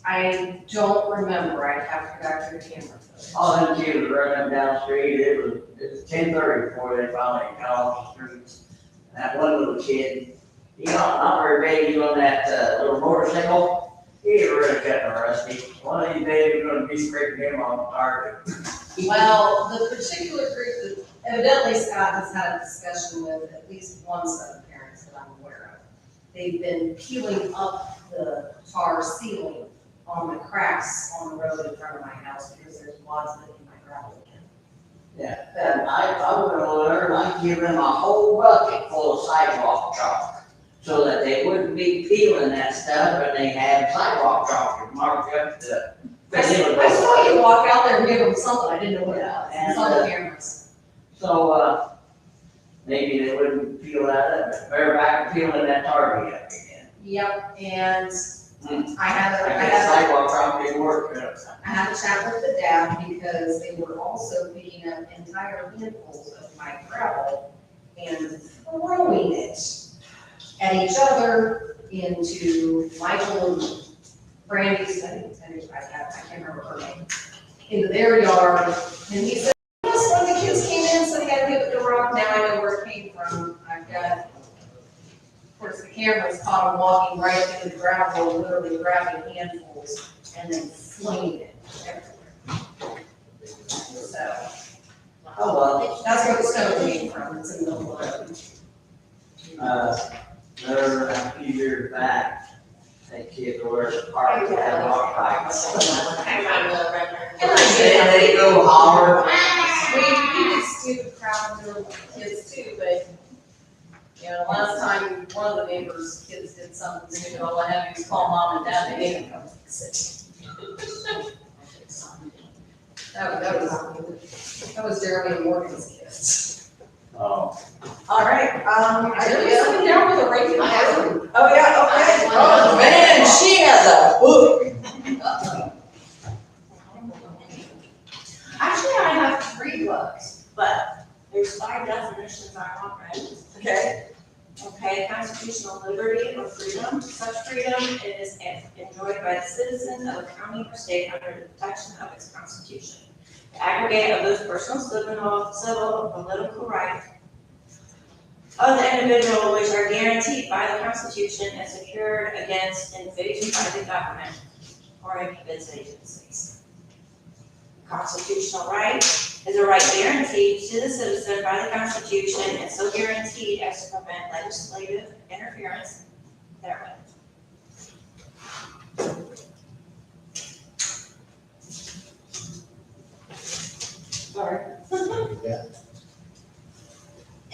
I don't remember, I'd have to go back to the camera. All them kids were running down the street, it was 10:30 before they finally got off the streets. That one little kid, not very big, he on that, little motorcycle, he was really cutting a rusty. One of these days, we're gonna be scraping him on the target. Well, the particular group that evidently Scott has had a discussion with at least one set of parents that I'm aware of. They've been peeling up the tar ceiling on the cracks on the road in front of my house because there's lots of it in my gravel again. Yeah, and I went over there and I gave them a whole bucket full of sidewalk chalk, so that they wouldn't be peeling that stuff, and they had sidewalk chalk and marked up the. I saw you walk out there and give them something, I didn't know what it was, it's on the cameras. So, maybe they wouldn't peel that up, but they're back to peeling that tar up again. Yep, and I I had guess sidewalk chalk didn't work. I had a chat with the dad because they were also picking up entire handfuls of my gravel and throwing it at each other into Michael and Brandy's, I can't remember her name, into their yard. And he said, yes, when the kids came in, so they had to give it to Rob, now I know where it came from. I've got, of course, the cameras caught him walking right through the gravel, literally grabbing handfuls and then flinging it everywhere. So, Oh, well. that's where the stone came from, it's in the middle of the road. There, a few years back, that kid were parked at rock pipes. And They go hard. we did stupid crap to the kids too, but, last time one of the neighbors' kids did something stupid, all I had to do was call mom and dad, they didn't come fix it. That was Jeremy and Morgan's kids. Oh. All right, There was someone down with a rake in the room. oh, yeah, okay. Oh, man, she has a book. Actually, I have 3 books, but there's 5 definitions I want read. Okay, Okay, constitutional liberty or freedom. Such freedom is enjoyed by the citizens of a county or state under the protection of its constitution. The aggregate of those personal, civil, political rights of the individual which are guaranteed by the Constitution and secured against invasion by the government or any of its agencies. Constitutional right is a right guaranteed to the citizen by the Constitution and so guaranteed as to prevent legislative interference therewith. Sorry. Yeah.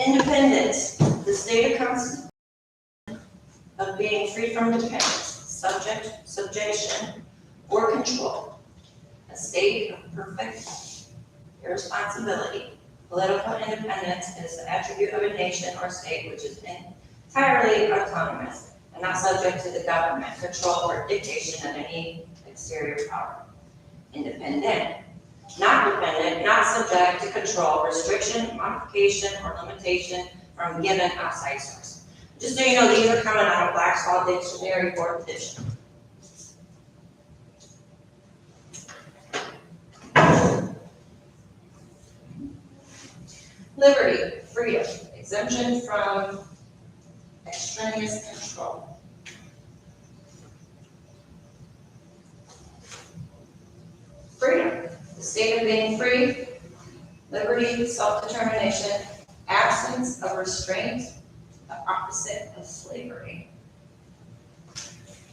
Independence, the stated constitution of being free from dependence, subjection, or control. A state of perfect irresponsibility. Political independence is the attribute of a nation or state which is entirely autonomous and not subject to the government control or dictation of any exterior power. Independent, not dependent, not subject to control, restriction, modification, or limitation from given outside source. Just so you know, these are coming out of Black's Law Dictionary 4th edition. Liberty, freedom, exemption from extraneous control. Freedom, the state of being free, liberty, self-determination, absence of restraint, the opposite of slavery.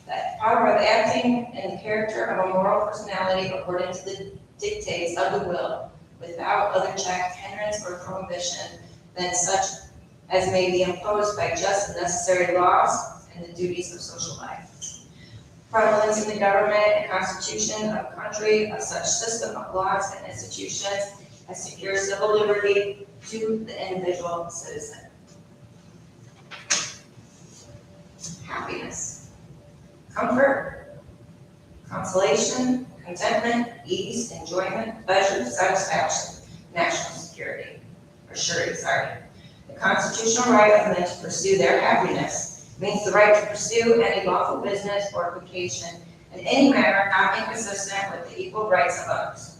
That power of acting in the character of a moral personality according to the dictates of the will, without other check, hindrance, or prohibition than such as may be imposed by just and necessary laws and the duties of social life. Prevalence in the government and constitution of country of such system of laws and institutions as secure civil liberty to the individual citizen. Happiness, comfort, consolation, contentment, ease, enjoyment, pleasure, satisfaction, national security, or surety, sorry. The constitutional right of men to pursue their happiness means the right to pursue any lawful business or vocation in any manner not inconsistent with the equal rights of others,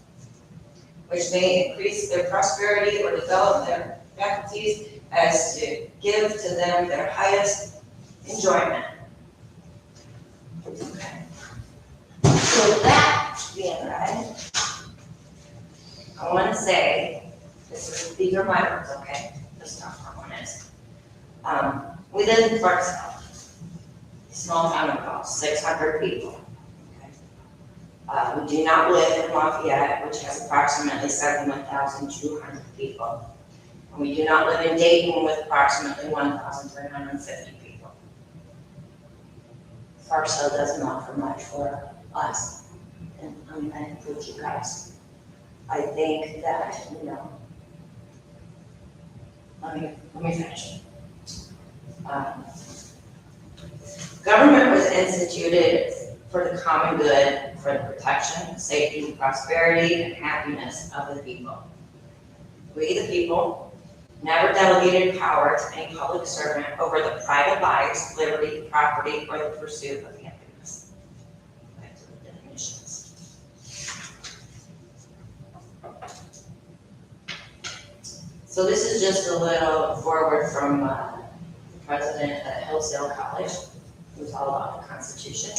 which may increase their prosperity or develop their faculties as to give to them their highest enjoyment. Okay. So with that being read, I want to say, these are my words, okay? This not for one is. We live in Clarksville, a small town of about 600 people. Okay? We do not live in Lafayette, which has approximately 71,200 people. And we do not live in Dayton with approximately 1,350 people. Clarksville doesn't offer much for us, and that includes you guys. I think that, let me finish. Government was instituted for the common good, for the protection, safety, prosperity, and happiness of the people. We, the people, never delegated power to any public servant over the private lives, liberty, property, or the pursuit of happiness. Back to the definitions. So this is just a little forward from the president at Hillsdale College, who's all about the Constitution.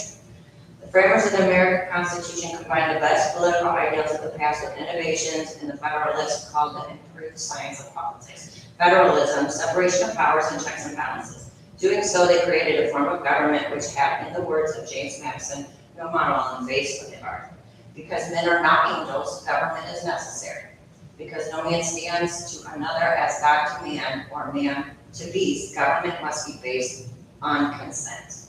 The framers of the American Constitution combined the best political ideals of the past with innovations in the Federalists called the improved science of politics. Federalism, separation of powers, and checks and balances. Doing so, they created a form of government which had, in the words of James Madison, no model and base with it are. Because men are not angels, government is necessary. Because no man stands to another as God to man or man to beast, government must be based on consent.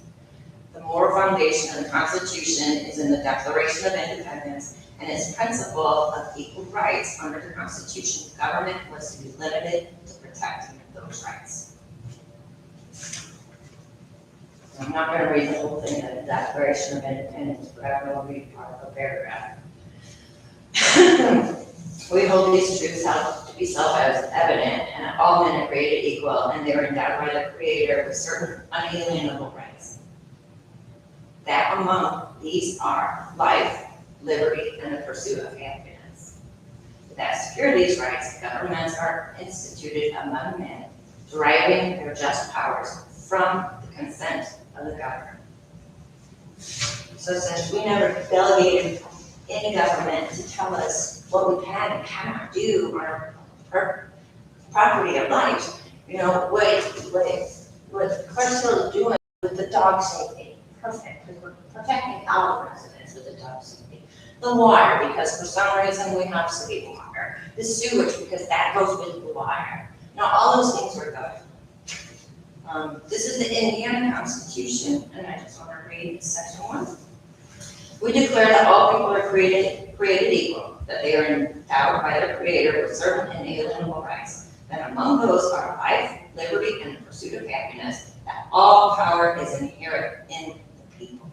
The moral foundation of the Constitution is in the Declaration of Independence and its principle of equal rights. Under the Constitution, government was to be limited to protecting those rights. I'm not going to read the whole thing of the Declaration of Independence, but I will read part of a paragraph. We hold these truths to be self-evident, and that all men are created equal, and they are endowed by the Creator with certain unalienable rights. That among these are life, liberty, and the pursuit of happiness. That secure these rights, governments are instituted among men, deriving their just powers from the consent of the governed. So since we never delegated any government to tell us what we can and cannot do on our property of life, what Clarksville is doing with the dog safety, perfect, because we're protecting our residents with the dog safety. The water, because for some reason we have city water. The sewage, because that goes with the water. Now, all those things are good. This is the Indiana Constitution, and I just want to read section 1. We declare that all people are created equal, that they are endowed by their Creator with certain inalienable rights, that among those are life, liberty, and the pursuit of happiness, that all power is inherent in the people.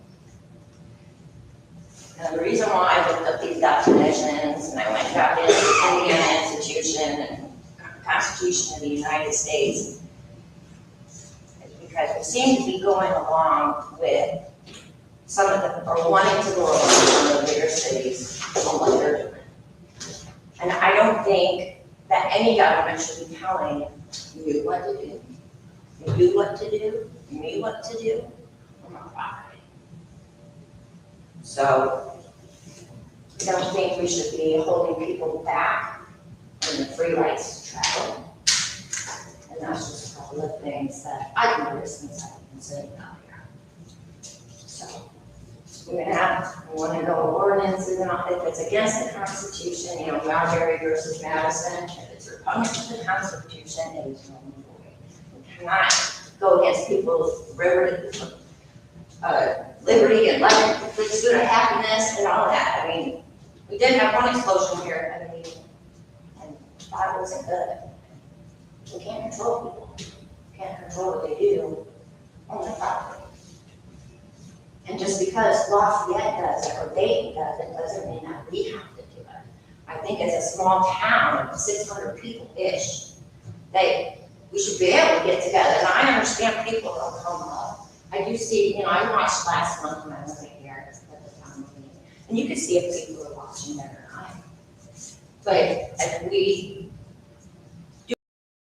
And the reason why I looked up these definitions, and I went back into the Indiana Institution and Constitution of the United States, is because we seem to be going along with some of them are wanting to go along with some of the bigger cities on what they're doing. And I don't think that any government should be telling you what to do, you what to do, me what to do on my property. So I don't think we should be holding people back from the free rights to travel. And that's just a couple of things that I can notice since I've been sitting out here. So we want to go ordinances, and if it's against the Constitution, Marbury versus Madison, if it's repugnant to the Constitution, it is null and void. We cannot go against people's liberty and life, pursuit of happiness and all that. I mean, we did have one explosion here at a meeting, and that wasn't good. We can't control people. We can't control what they do on the property. And just because Lafayette does it or Dayton does it, doesn't mean that we have to do it. I think as a small town of 600 people-ish, they we should be able to get together, and I understand people don't come up. I do see, I watched last month when I wasn't here at the town meeting, and you could see if people were watching there or not. But if we do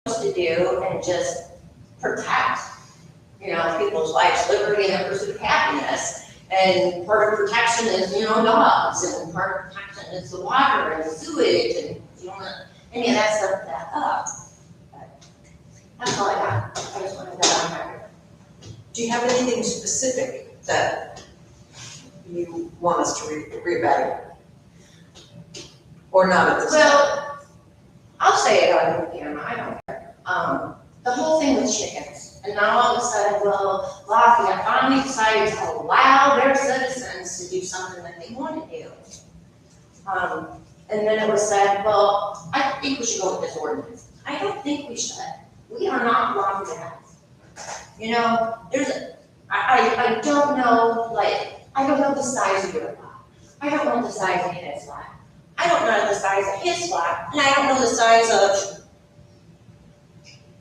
what we're supposed to do and just protect, people's lives, liberty, and pursuit of happiness, and part of protection is, dogs, and part of protection is the water and the sewage, and you don't want any of that stuff back up. But that's all I got. I just wanted that on record. Do you have anything specific that you want us to reevaluate? Or not at this time? Well, I'll say it on camera, I don't care. The whole thing with chickens, and now all of a sudden, well, Lafayette finally decided to allow their citizens to do something that they want to do. And then it was said, well, I think we should go with this ordinance. I don't think we should. We are not Lafayette. I don't know, I don't know the size of your lot. I don't know the size of his lot. I don't know the size of his lot, and I don't know the size of,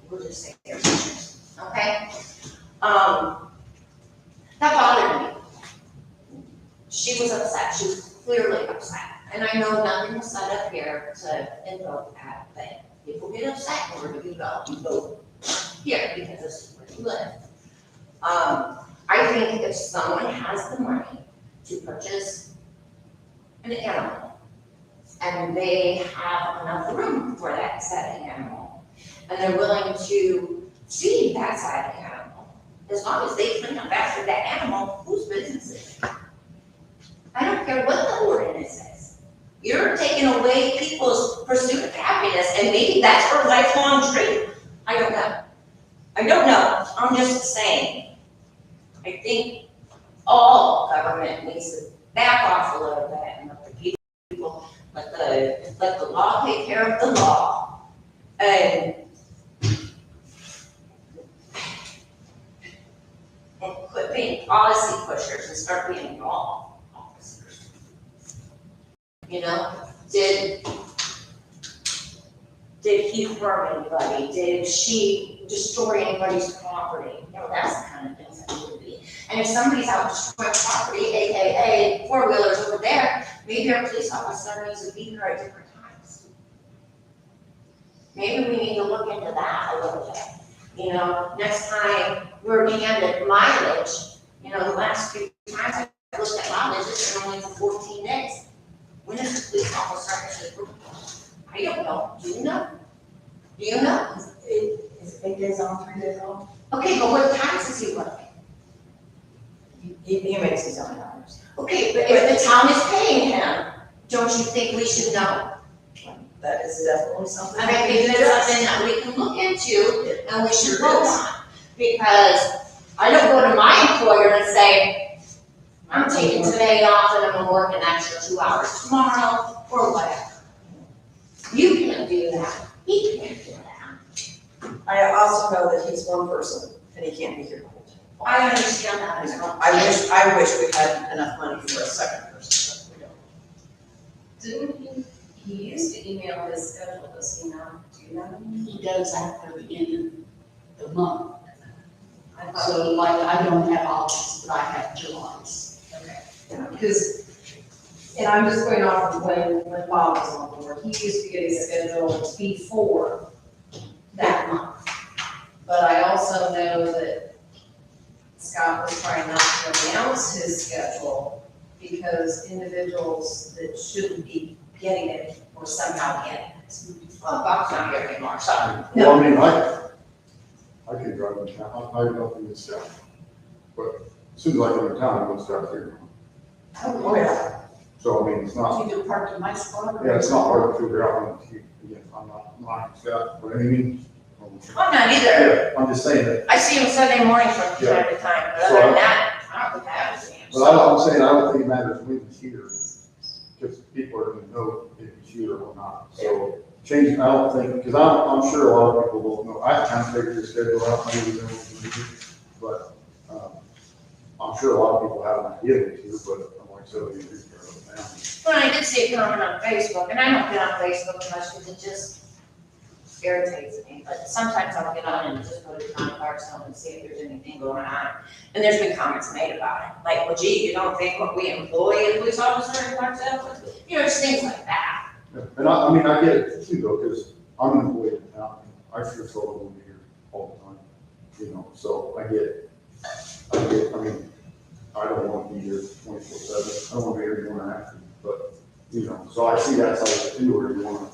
we'll just say their chickens, okay? That bothered me. She was upset, she was clearly upset. And I know nothing was said up here to invoke that, but people get upset, where do you go? You go here, because this is where you live. I think if someone has the money to purchase an animal, and they have enough room for that said animal, and they're willing to feed that said animal, as long as they clean up after that animal, whose business is it? I don't care what the ordinance says. You're taking away people's pursuit of happiness, and maybe that's her lifelong dream. I don't know. I'm just saying. I think all government needs to back off a little bit and let the people, let the law take care of the law. And quit being policy pushers and start being law officers. Did he harm anybody? Did she destroy anybody's property? That's the kind of things that would be. And if somebody's out destroying property, AKA four-wheelers over there, maybe our police officer needs to be here at different times. Maybe we need to look into that a little bit. Next time we're handed mileage, the last few times I looked at mileage, it's been only for 14 days. When is the police officer actually? I don't know. Do you know? It's 8 days on, 3 days off. Okay, but what times is he working? He makes his own hours. Okay, but if the town is paying him, don't you think we should know? That is definitely something. I think that's something that we can look into and we should vote on. Because I don't go to my employer and say, I'm taking today off and I'm gonna work an extra 2 hours tomorrow or whatever. You can't do that. He can't do that. I also know that he's one person and he can't be here the whole time. I understand that as well. I wish we had enough money for a second person, but we don't. Didn't he used to email his schedule, does he now? Do you know? He does after the end of the month. I thought So I don't have August, but I have July's. Yeah, because, and I'm just going off of when Bob was on board, he used to get his schedule before that month. But I also know that Scott was trying not to announce his schedule because individuals that shouldn't be getting it were somehow getting it. Well, Bob's not here anymore, so. Well, I mean, I could drive in town, I don't think it's down. But as soon as I get in town, I'm gonna start figuring. Oh, yeah. So, I mean, it's not, Either parked in my spot or. yeah, it's not hard to figure out, again, I'm not Scott, but I mean. I'm not either. Yeah, I'm just saying that, I see him Sunday morning from time to time, but other than that, I don't think I ever see him. but I'm saying, I don't think it matters when he's here, because people are gonna know if he's here or not. So, changing, I don't think, because I'm sure a lot of people will know, I kind of figured his schedule out, maybe they don't, but, I'm sure a lot of people have an idea of it too, but I'm like, so you just go to town. Well, I did see a comment on Facebook, and I don't get on Facebook much because it just, irritates me, but sometimes I'll get on and just go to County Park Zone and see if there's anything going on. And there's been comments made about it, like, well, gee, you don't think what we employ a police officer in Park Zone? You know, just things like that. And I mean, I get it too, though, because I'm an employee in town, I sure so don't want to be here all the time, you know, so I get it. I mean, I don't want to be here 24/7, I don't want to be here when I have to, but, you know, so I see that side of it too, where you want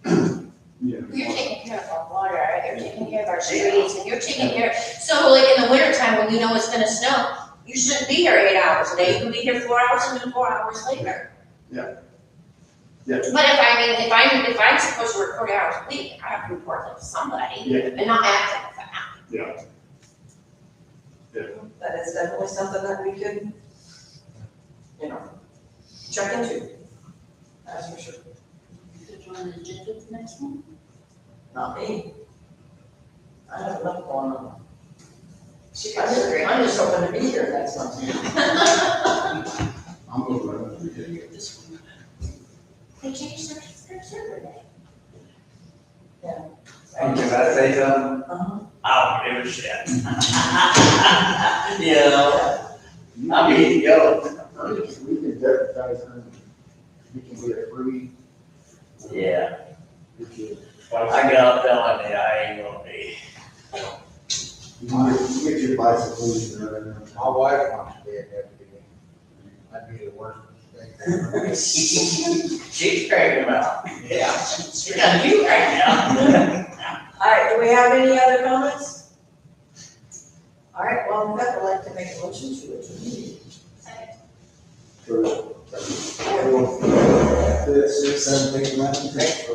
to, you know. You're taking care of our water, you're taking care of our streets, and you're taking care, so like in the wintertime, when you know it's gonna snow, you shouldn't be here 8 hours a day, you can be here 4 hours and then 4 hours later. Yeah. But if I'm supposed to work 40 hours a week, I have to report that to somebody Yeah. and not act like that. Yeah. That is definitely something that we could, you know, check into. That's for sure. Put you on the agenda for next one? Not me. I have enough going on. She I'm just hoping to be here next month. I'm looking at it. This one. They changed their server day. And can I say something? Uh-huh. I don't give a shit. You know, I'm easy to go. We can deputize her, we can get a free, Yeah, we can, I got telling you, I ain't gonna be. you can get your bicycles and everything. My wife wants to be a deputy. That'd be the worst thing. She's cranking them out. Yeah. She got you cranking out. All right, do we have any other comments? All right, well, with that, I'd like to make a motion to adjourn the meeting. Sure. 4, 5, 6, 7, 8, 9, 10.